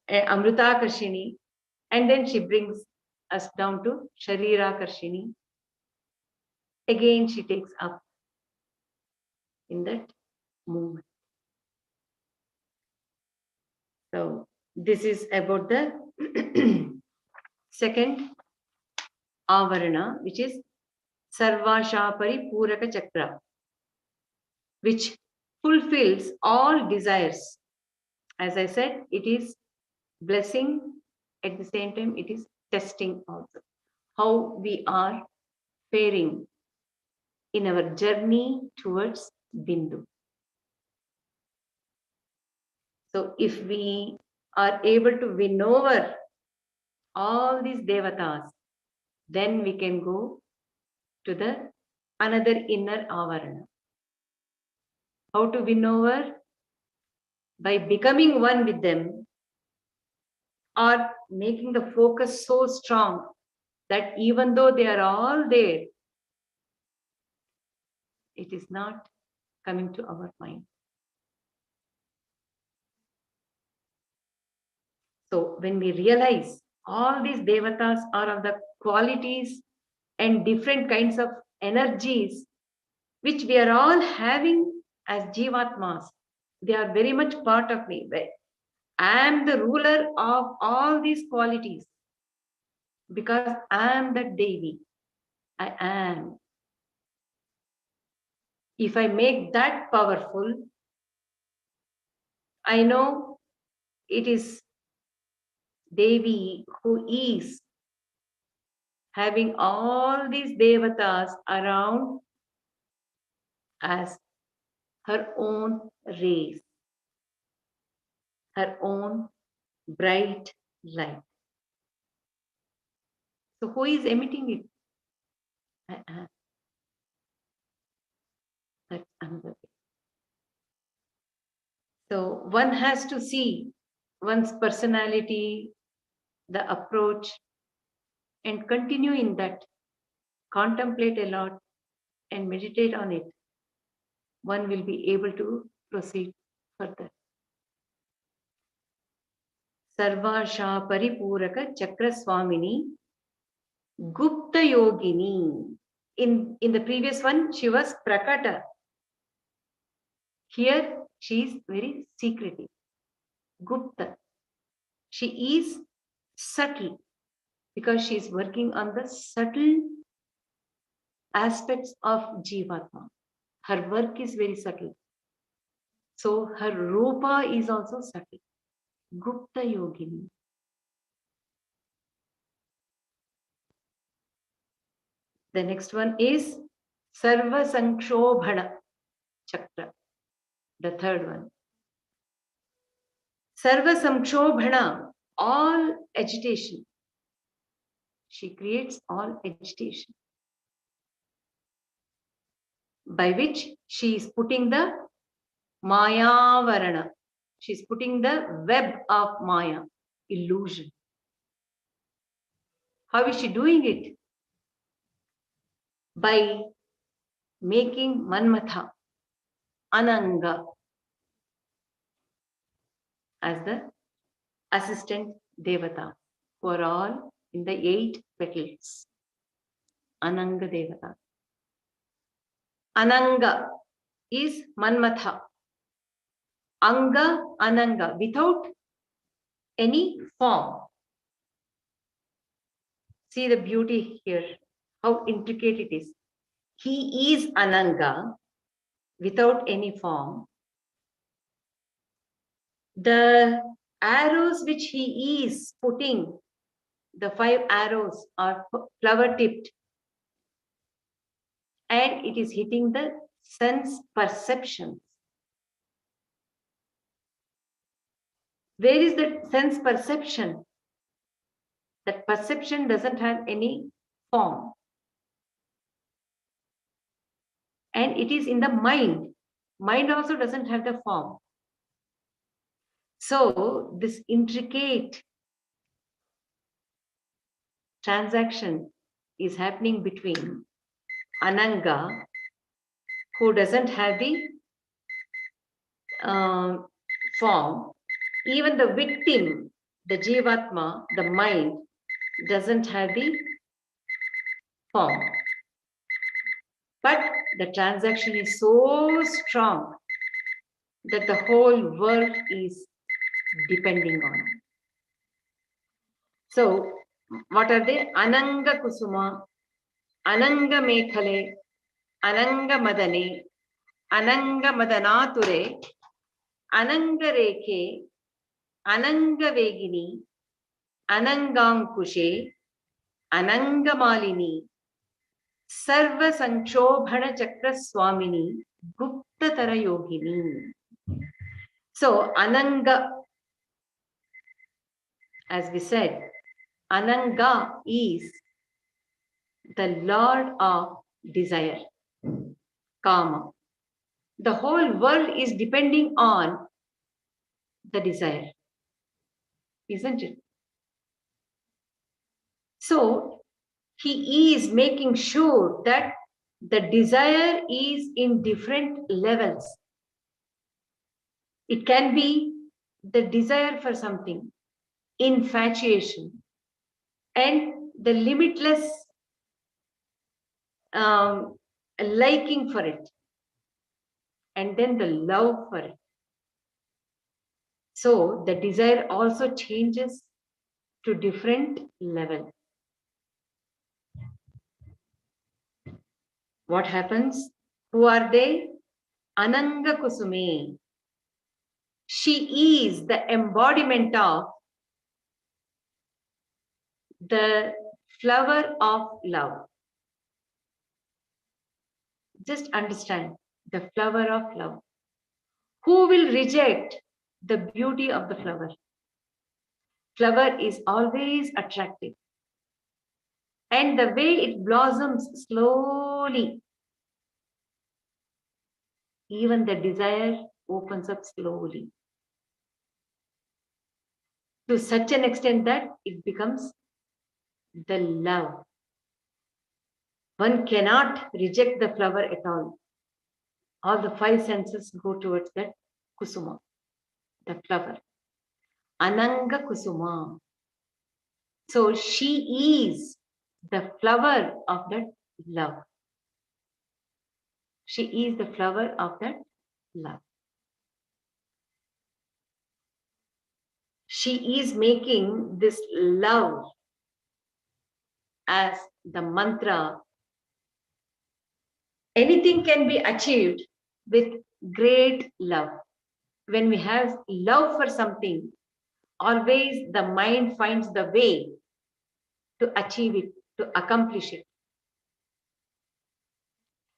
Amrita Karshini. And then she brings us down to Sharira Karshini. Again, she takes up in that movement. So this is about the second avarana, which is Sarvasha Paripuraka Chakra, which fulfills all desires. As I said, it is blessing, at the same time, it is testing also. How we are faring in our journey towards Bindu. So if we are able to win over all these Devatas, then we can go to the another inner avarana. How to win over? By becoming one with them, or making the focus so strong that even though they are all there, it is not coming to our mind. So when we realize all these devatas are of the qualities and different kinds of energies which we are all having as Jivatmas, they are very much part of me. I am the ruler of all these qualities because I am the Devi. I am. If I make that powerful, I know it is Devi who is having all these devatas around as her own rays, her own bright light. So who is emitting it? I am. That's another way. So one has to see one's personality, the approach, and continue in that. Contemplate a lot and meditate on it. One will be able to proceed further. Sarvasha Paripuraka Chakra Swamini Gupta Yogini. In the previous one, she was Prakata. Here, she is very secretive. Gupta. She is subtle because she is working on the subtle aspects of Jivatma. Her work is very subtle. So her Rupa is also subtle. Gupta Yogini. The next one is Sarva Sankshobhana Chakra. The third one. Sarva Sankshobhana, all agitation. She creates all agitation, by which she is putting the Maya Varana. She is putting the web of Maya, illusion. How is she doing it? By making Manmatha, Ananga, as the assistant Devata, who are all in the 8 petals. Ananga Devata. Ananga is Manmatha. Anga, Ananga, without any form. See the beauty here, how intricate it is. He is Ananga without any form. The arrows which he is putting, the 5 arrows are flower tipped, and it is hitting the sense perceptions. Where is the sense perception? That perception doesn't have any form. And it is in the mind. Mind also doesn't have the form. So this intricate transaction is happening between Ananga, who doesn't have the form. Even the victim, the Jivatma, the mind, doesn't have the form. But the transaction is so strong that the whole world is depending on. So, what are they? Ananga Kusuma, Ananga Mekhale, Ananga Madane, Ananga Madanature, Ananga Rekhe, Ananga Vegini, Anangankushe, Ananga Malini, Sarva Sanchobhana Chakra Swamini, Gupta Tara Yogini. So, Ananga, as we said, Ananga is the Lord of desire, Kama. The whole world is depending on the desire, isn't it? So, he is making sure that the desire is in different levels. It can be the desire for something. infatuation, and the limitless liking for it, and then the love for it. So the desire also changes to different level. What happens? Who are they? Ananga Kusume. She is the embodiment of the flower of love. Just understand, the flower of love. Who will reject the beauty of the flower? Flower is always attractive. And the way it blossoms slowly, even the desire opens up slowly, to such an extent that it becomes the love. One cannot reject the flower at all. All the five senses go towards that kusuma, the flower. Ananga Kusuma. So she is the flower of that love. She is the flower of that love. She is making this love as the mantra. Anything can be achieved with great love. When we have love for something, always the mind finds the way to achieve it, to accomplish it.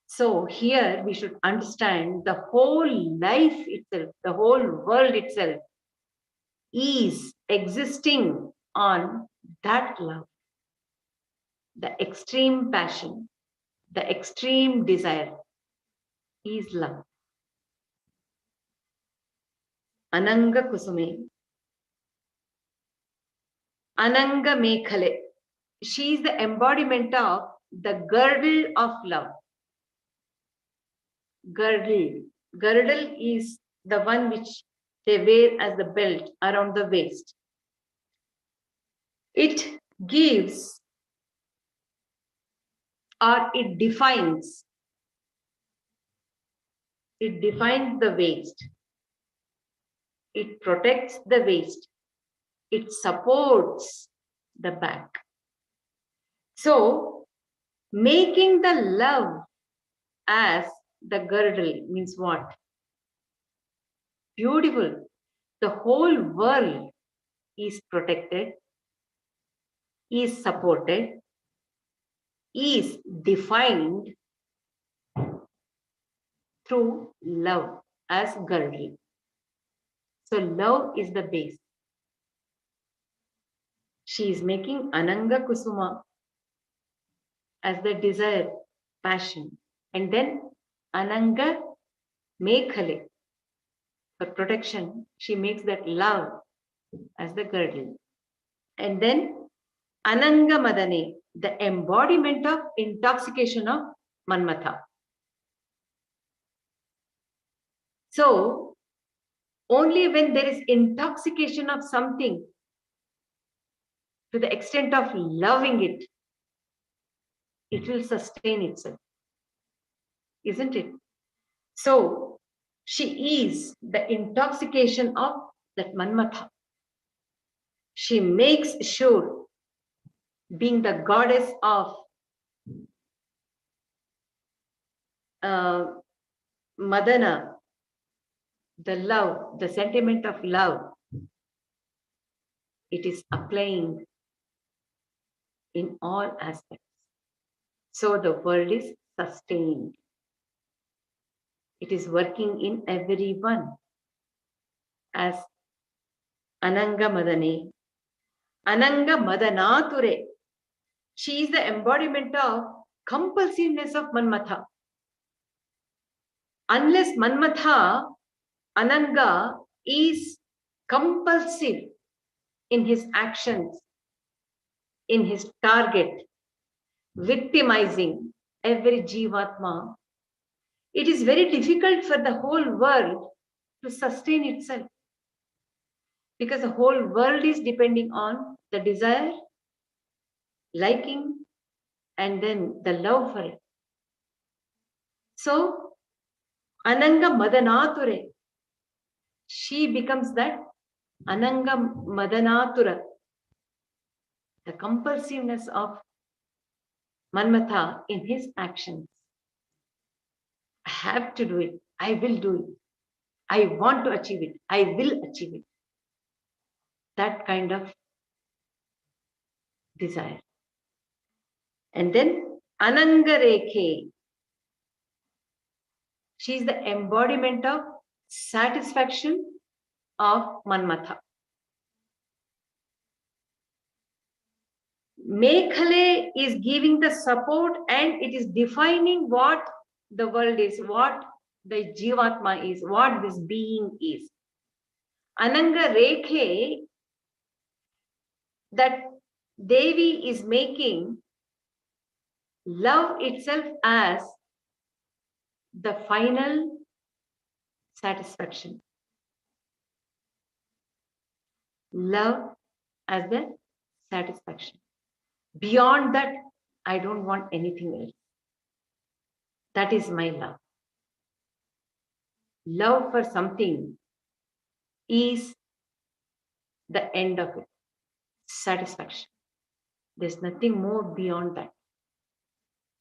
So here we should understand the whole life itself, the whole world itself is existing on that love, the extreme passion, the extreme desire is love. Ananga Kusume, Ananga Mekhale. She is the embodiment of the girdle of love. Girdle. Girdle is the one which they wear as the belt around the waist. It gives or it defines the waist. It protects the waist. It supports the back. So, making the love as the girdle means what? Beautiful. The whole world is protected, is supported, is defined through love as girdle. So love is the base. She is making Ananga Kusuma as the desire, passion. And then Ananga Mekhale, for protection, she makes that love as the girdle. And then Ananga Madane, the embodiment of intoxication of Manmatha. So only when there is intoxication of something to the extent of loving it, it will sustain itself. Isn't it? So she is the intoxication of that Manmatha. She makes sure, being the goddess of Madana, the love, the sentiment of love, it is applying in all aspects. So the world is sustained. It is working in everyone as Ananga Madane. Ananga Madanature. She is the embodiment of compulsiveness of Manmatha. Unless Manmatha, Ananga, is compulsive in his actions, in his target, victimizing every Jivatma, it is very difficult for the whole world to sustain itself. because the whole world is depending on the desire, liking, and then the love for it. So, Ananga Madanature, she becomes that Ananga Madanatura, the compulsiveness of Manmatha in his actions. I have to do it. I will do it. I want to achieve it. I will achieve it. That kind of desire. And then Anangarekhe. She is the embodiment of satisfaction of Manmatha. Mekhale is giving the support and it is defining what the world is, what the Jivatma is, what this being is. Ananga Rekhe, that Devi is making love itself as the final satisfaction. Love as the satisfaction. Beyond that, I don't want anything else. That is my love. Love for something is the end of it. Satisfaction. There's nothing more beyond that.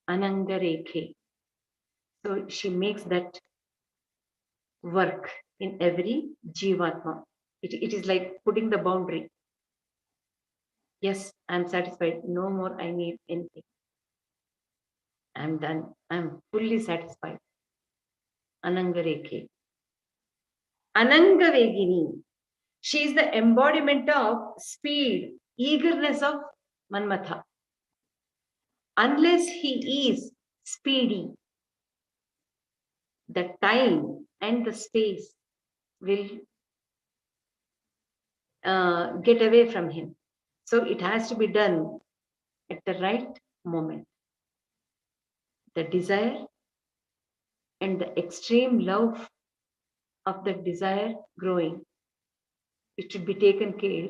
Anangarekhe. So she makes that work in every Jivatma. It is like putting the boundary. Yes, I'm satisfied. No more I need anything. I'm done. I'm fully satisfied. Anangarekhe. Anangavegini. She is the embodiment of speed, eagerness of Manmatha. Unless he is speedy, the time and the space will get away from him. So it has to be done at the right moment. The desire and the extreme love of the desire growing, it should be taken care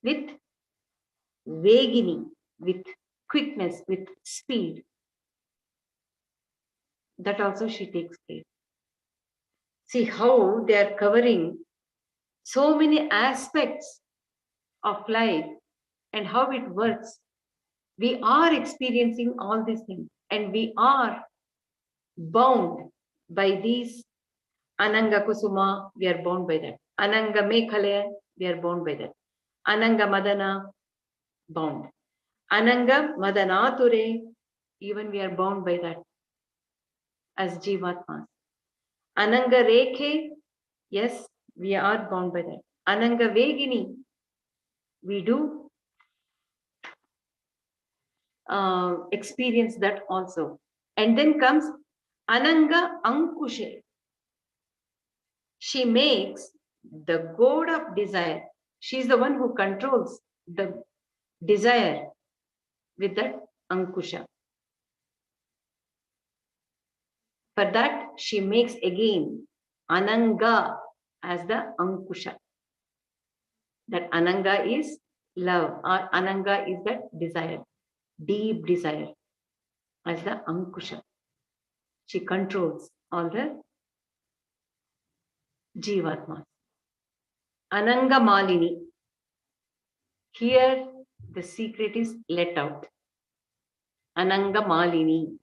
with vagini, with quickness, with speed. That also she takes care. See how they are covering so many aspects of life and how it works. We are experiencing all these things and we are bound by these. Ananga Kusuma, we are bound by that. Ananga Mekhale, we are bound by that. Ananga Madana, bound. Ananga Madanature, even we are bound by that as Jivatmas. Ananga Rekhe, yes, we are bound by that. Ananga Vegini, we do experience that also. And then comes Ananga Ankushe. She makes the god of desire. She is the one who controls the desire with that Ankusha. For that, she makes again Ananga as the Ankusha. That Ananga is love, or Ananga is that desire, deep desire, as the Ankusha. She controls all the Jivatmas. Ananga Malini. Here the secret is let out. Ananga Malini.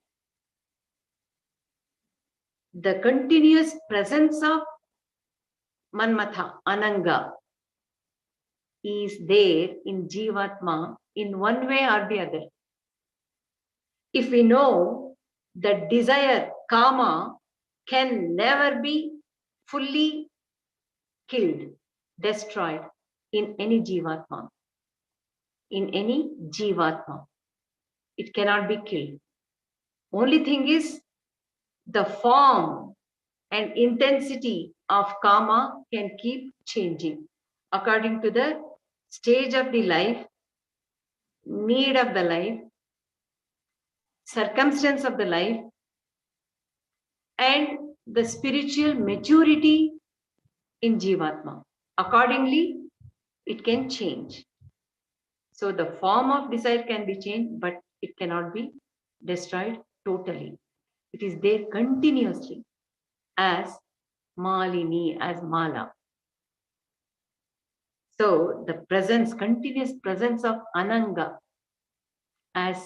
The continuous presence of Manmatha, Ananga, is there in Jivatma in one way or the other. If we know that desire, kama, can never be fully killed, destroyed in any Jivatma. In any Jivatma, it cannot be killed. Only thing is the form and intensity of kama can keep changing according to the stage of the life, need of the life, circumstance of the life, and the spiritual maturity in Jivatma. Accordingly, it can change. So the form of desire can be changed, but it cannot be destroyed totally. It is there continuously as Malini, as Mala. So the presence, continuous presence of Ananga as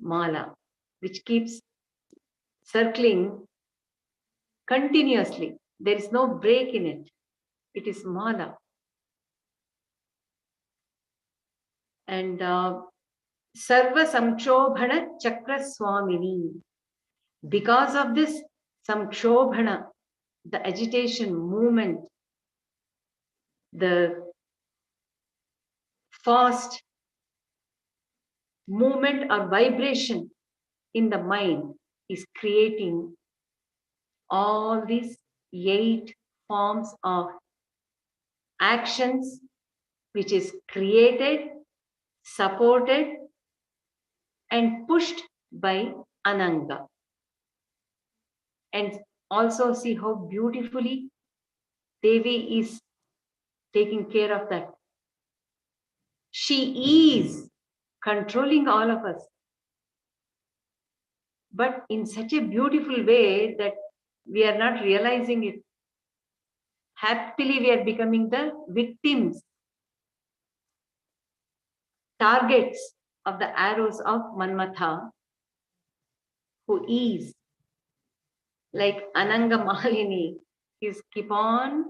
Mala, which keeps circling continuously. There is no break in it. It is Mala. And Sarva Samkshobhana Chakra Swamini. Because of this Samkshobhana, the agitation, movement, the fast movement or vibration in the mind is creating all these 8 forms of actions, which is created, supported, and pushed by Ananga. And also see how beautifully Devi is taking care of that. She is controlling all of us, but in such a beautiful way that we are not realizing it. Happily, we are becoming the victims, targets of the arrows of Manmatha, who is like Ananga Malini, is keep on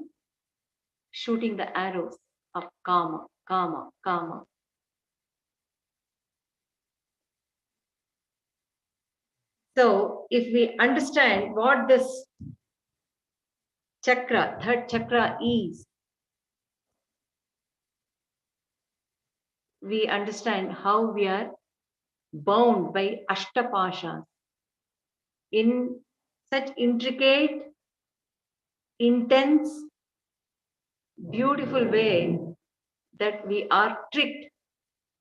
shooting the arrows of Kama, Kama, Kama. So if we understand what this chakra, third chakra is, we understand how we are bound by Ashtapashas in such intricate, intense, beautiful way that we are tricked,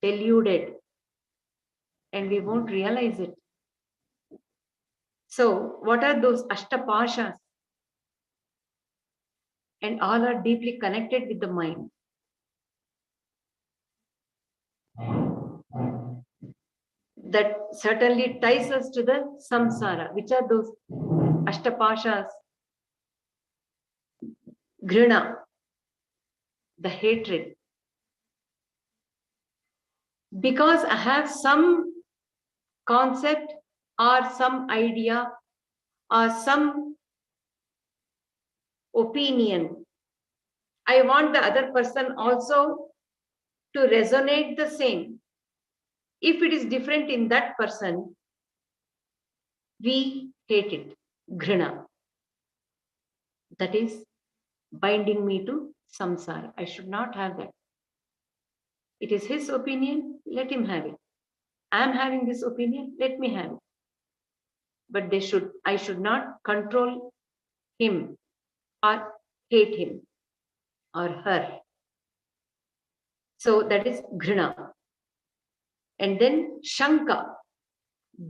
deluded, and we won't realize it. So what are those Ashtapashas? And all are deeply connected with the mind. That certainly ties us to the samsara. Which are those Ashtapashas? Grina, the hatred. Because I have some concept or some idea or some opinion, I want the other person also to resonate the same. If it is different in that person, we hate it. Grina. That is binding me to samsara. I should not have that. It is his opinion, let him have it. I am having this opinion, let me have it. But I should not control him or hate him or her. So that is grina. And then shanka,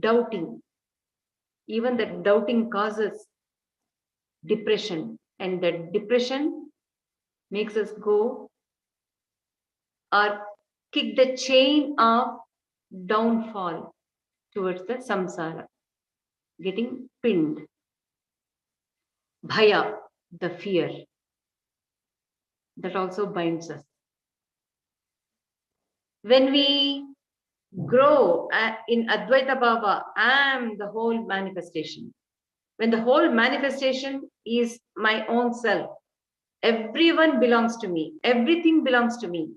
doubting. Even that doubting causes depression, and that depression makes us go or kick the chain of downfall towards the samsara, getting pinned. Bhaya, the fear, that also binds us. When we grow in Advaita Bhava, I am the whole manifestation. When the whole manifestation is my own self, everyone belongs to me, everything belongs to me.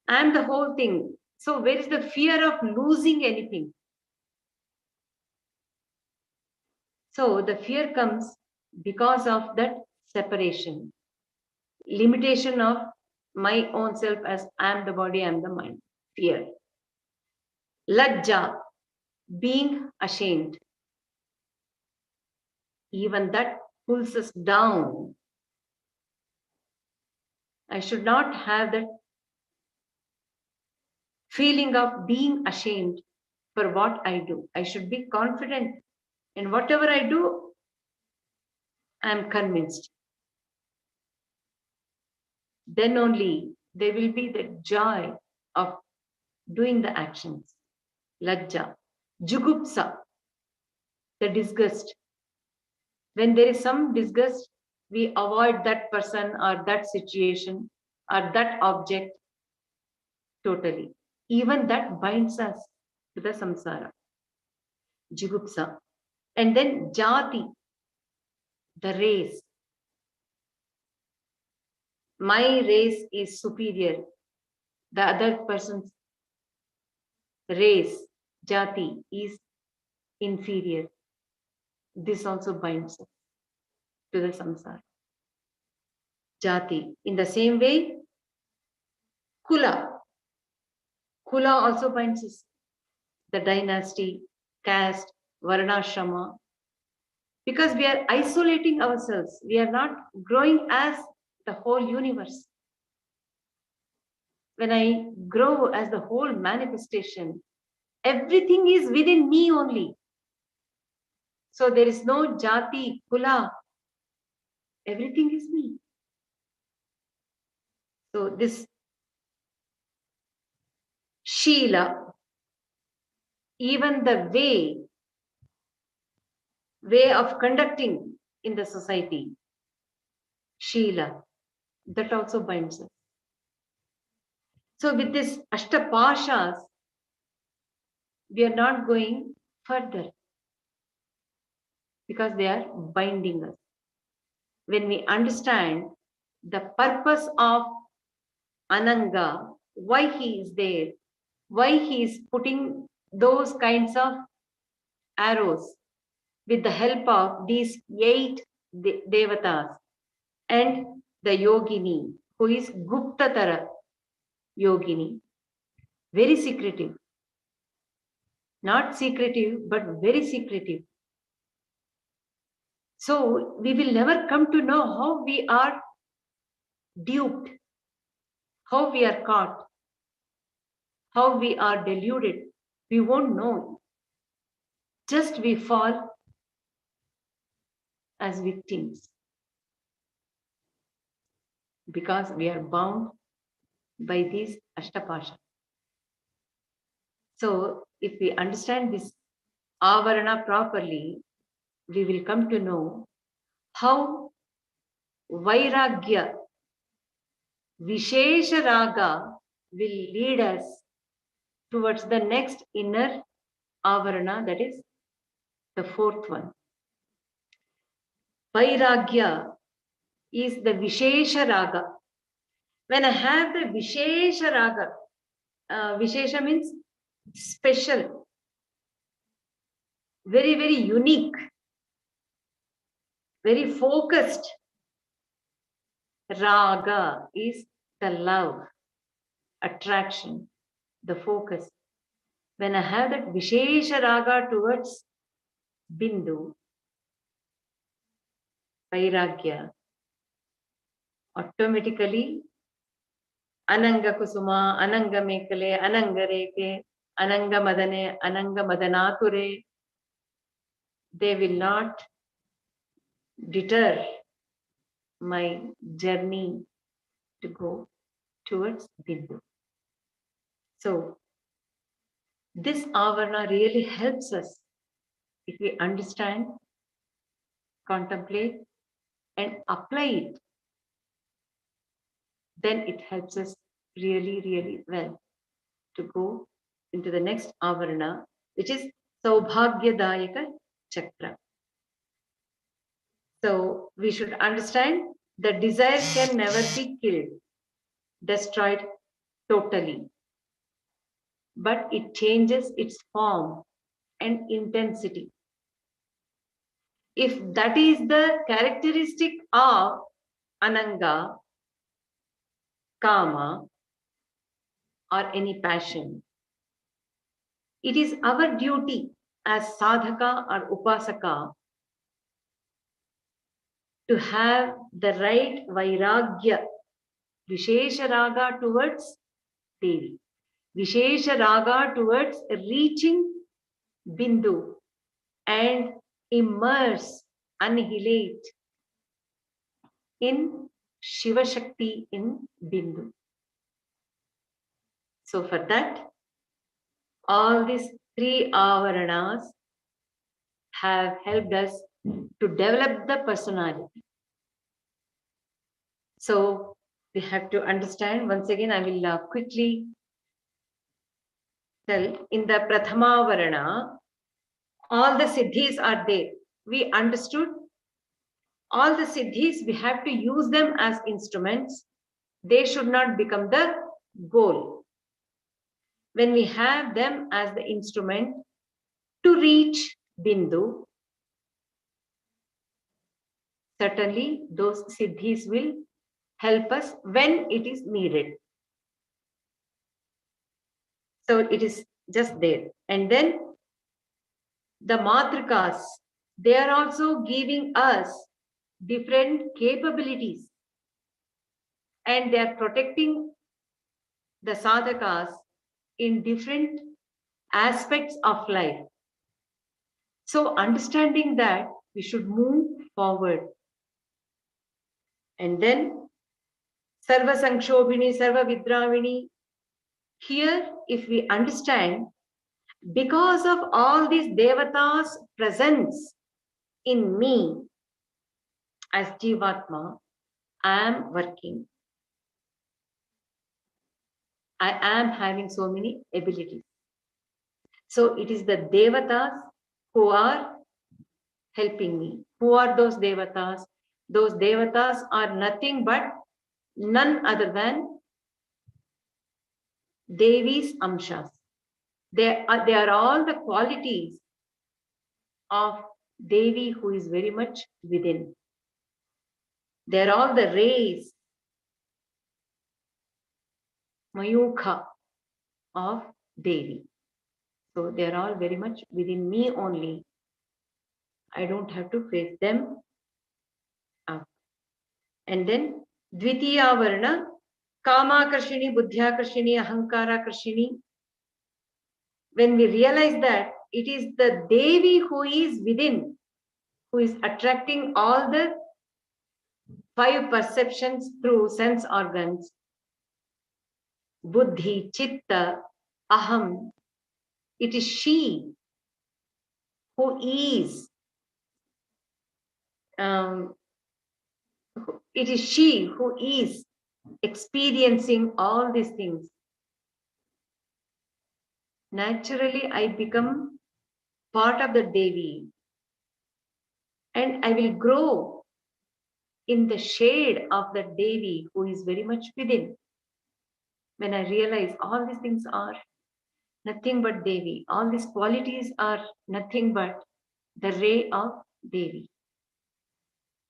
I am the whole thing. So where is the fear of losing anything? So the fear comes because of that separation, limitation of my own self as I am the body, I am the mind. Fear. Lajja, being ashamed. Even that pulls us down. I should not have that feeling of being ashamed for what I do. I should be confident in whatever I do. I am convinced. Then only there will be the joy of doing the actions. Lajja. Jugupsa, the disgust. When there is some disgust, we avoid that person or that situation or that object totally. Even that binds us to the samsara. Jugupsa. And then jati, the race. My race is superior. The other person's race, jati, is inferior. This also binds us to the samsara. Jati. In the same way, kula. Kula also binds us. The dynasty, caste, varnashrama. Because we are isolating ourselves. We are not growing as the whole universe. When I grow as the whole manifestation, everything is within me only. So there is no jati, kula. Everything is me. So this Sheela, even the way of conducting in the society, Sheela, that also binds us. So with this Ashtapashas, we are not going further because they are binding us. When we understand the purpose of Ananga, why he is there, why he is putting those kinds of arrows with the help of these 8 Devatas and the Yogini, who is Guptatara Yogini, very secretive. Not secretive, but very secretive. So we will never come to know how we are duped, how we are caught, how we are deluded. We won't know. Just we fall as victims because we are bound by these Ashtapasha. So if we understand this Avarana properly, we will come to know how Vairagya, Vishesha Raga will lead us towards the next inner Avarana, that is the 4th one. Vairagya is the Vishesha Raga. When I have the Vishesha Raga, Vishesha means special, very, very unique, very focused. Raga is the love, attraction, the focus. When I have that Vishesha Raga towards Bindu, Vairagya, automatically Ananga Kusuma, Ananga Mekale, Ananga Reke, Ananga Madane, Ananga Madanature, they will not deter my journey to go towards Bindu. So this Avarana really helps us if we understand, contemplate, and apply it. Then it helps us really, really well to go into the next Avarana, which is Saubhagyadayaka Chakra. So we should understand that desire can never be killed, destroyed totally, but it changes its form and intensity. If that is the characteristic of Ananga, Kama, or any passion, it is our duty as sadhaka or upasaka to have the right vairagya, Vishesha Raga towards Devi, Vishesha Raga towards reaching Bindu and immerse, annihilate in Shivashakti in Bindu. So for that, all these three avaranas have helped us to develop the personality. So we have to understand, once again, I will quickly tell, in the Prathama Varana, all the siddhis are there. We understood all the siddhis, we have to use them as instruments. They should not become the goal. When we have them as the instrument to reach Bindu, certainly those siddhis will help us when it is needed. So it is just there. And then the matrikas, they are also giving us different capabilities, and they are protecting the sadhakas in different aspects of life. So understanding that, we should move forward. And then Sarva Sanshobhini, Sarva Vidravini. Here, if we understand, because of all these Devatas' presence in me as Jivatma, I am working. I am having so many abilities. So it is the Devatas who are helping me. Who are those Devatas? Those Devatas are nothing but none other than Devi's Amshas. They are all the qualities of Devi who is very much within. They are all the rays, Mayukha of Devi. So they are all very much within me only. I don't have to face them up. And then Dvitiya Varna, Kamakarshini, Buddhyakarshini, Ahankarakarshini. When we realize that it is the Devi who is within, who is attracting all the five perceptions through sense organs, Buddhi, Chitta, Aham, it is she who is, it is she who is experiencing all these things. Naturally, I become part of the Devi, and I will grow in the shade of the Devi who is very much within. When I realize all these things are nothing but Devi, all these qualities are nothing but the ray of Devi.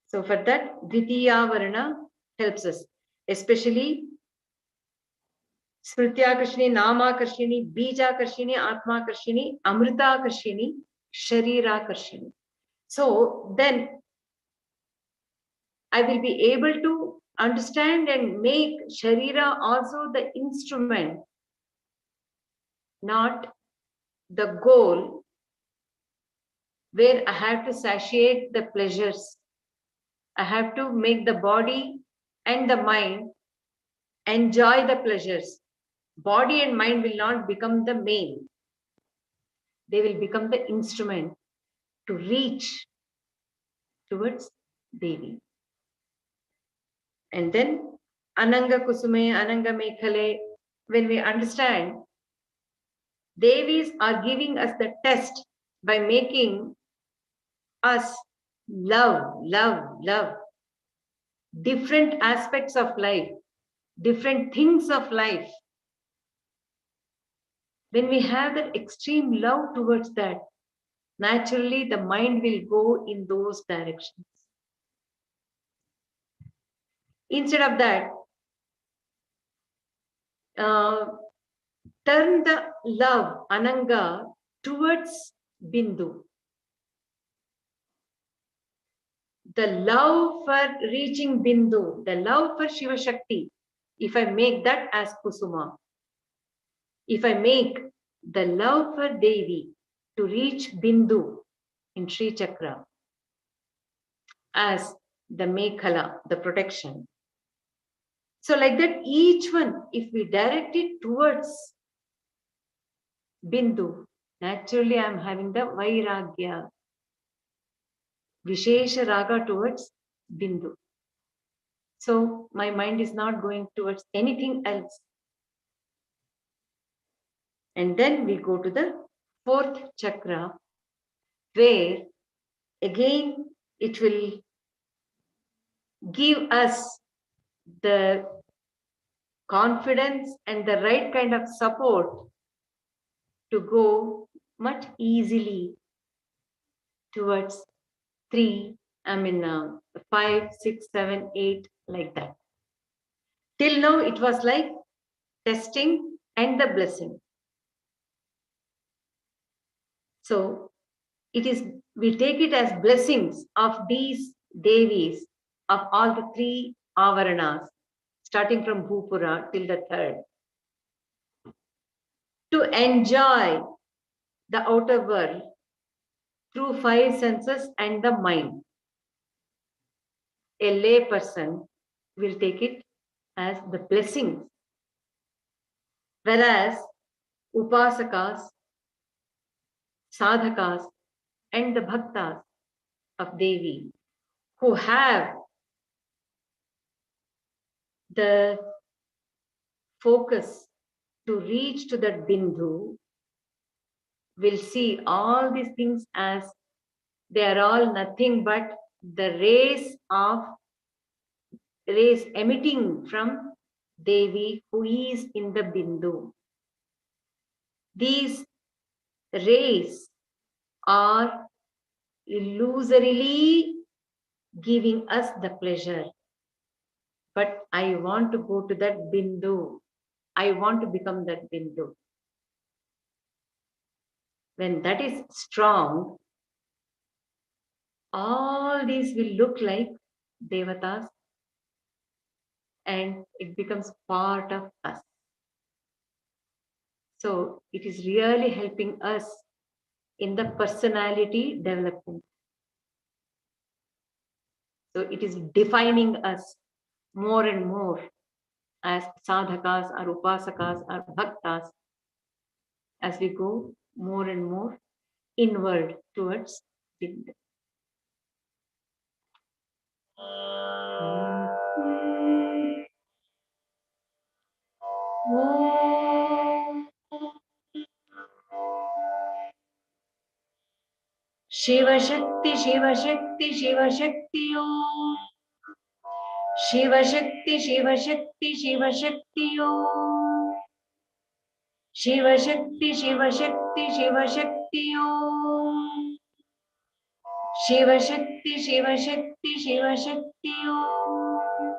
So for that, Dvitiya Varna helps us, especially Smrityakarshini, Namakarshini, Bijakarshini, Atmakarshini, Amritakarshini, Sharirakarshini. So then I will be able to understand and make Sharira also the instrument, not the goal where I have to satiate the pleasures. I have to make the body and the mind enjoy the pleasures. Body and mind will not become the main. They will become the instrument to reach towards Devi. And then Ananga Kusume, Ananga Mekhale, when we understand, Devis are giving us the test by making us love different aspects of life, different things of life. When we have that extreme love towards that, naturally the mind will go in those directions. Instead of that, turn the love, Ananga, towards Bindu. The love for reaching Bindu, the love for Shivashakti, if I make that as Kusuma, if I make the love for Devi to reach Bindu in Srichakra as the Mekhala, the protection, So like that, each one, if we direct it towards Bindu, naturally I am having the Vairagya, Vishesha Raga towards Bindu. So my mind is not going towards anything else. And then we go to the fourth chakra, where again it will give us the confidence and the right kind of support to go much easily towards 3, 5, 6, 7, 8, like that. Till now, it was like testing and the blessing. So it is, we take it as blessings of these Devis, of all the 3 Avaranas, starting from Bhupura till the 3rd, to enjoy the outer world through 5 senses and the mind. A lay person will take it as the blessings, whereas Upasakas, sadhakas, and the bhaktas of Devi, who have the focus to reach to that Bindu, will see all these things as they are all nothing but the rays emitting from Devi, who is in the Bindu. These rays are illusorily giving us the pleasure. But I want to go to that Bindu. I want to become that Bindu. When that is strong, all these will look like Devatas, and it becomes part of us. So it is really helping us in the personality development. So it is defining us more and more as sadhakas or upasakas or bhaktas as we go more and more inward towards Bindu. Shivashakti, Shivashakti, Shivashakti Om. Shivashakti, Shivashakti, Shivashakti Om. Shivashakti, Shivashakti, Shivashakti Om. Shivashakti, Shivashakti, Shivashakti Om.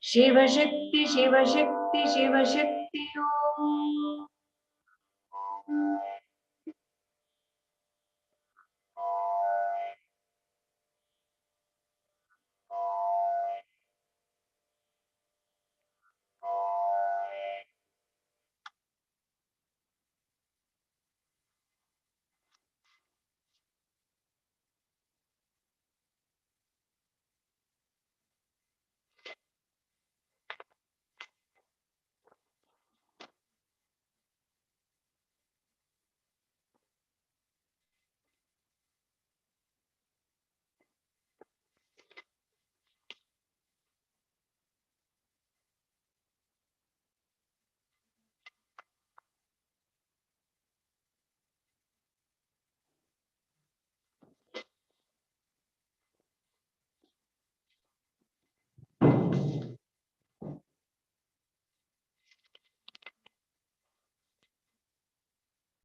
Shivashakti, Shivashakti, Shivashakti Om.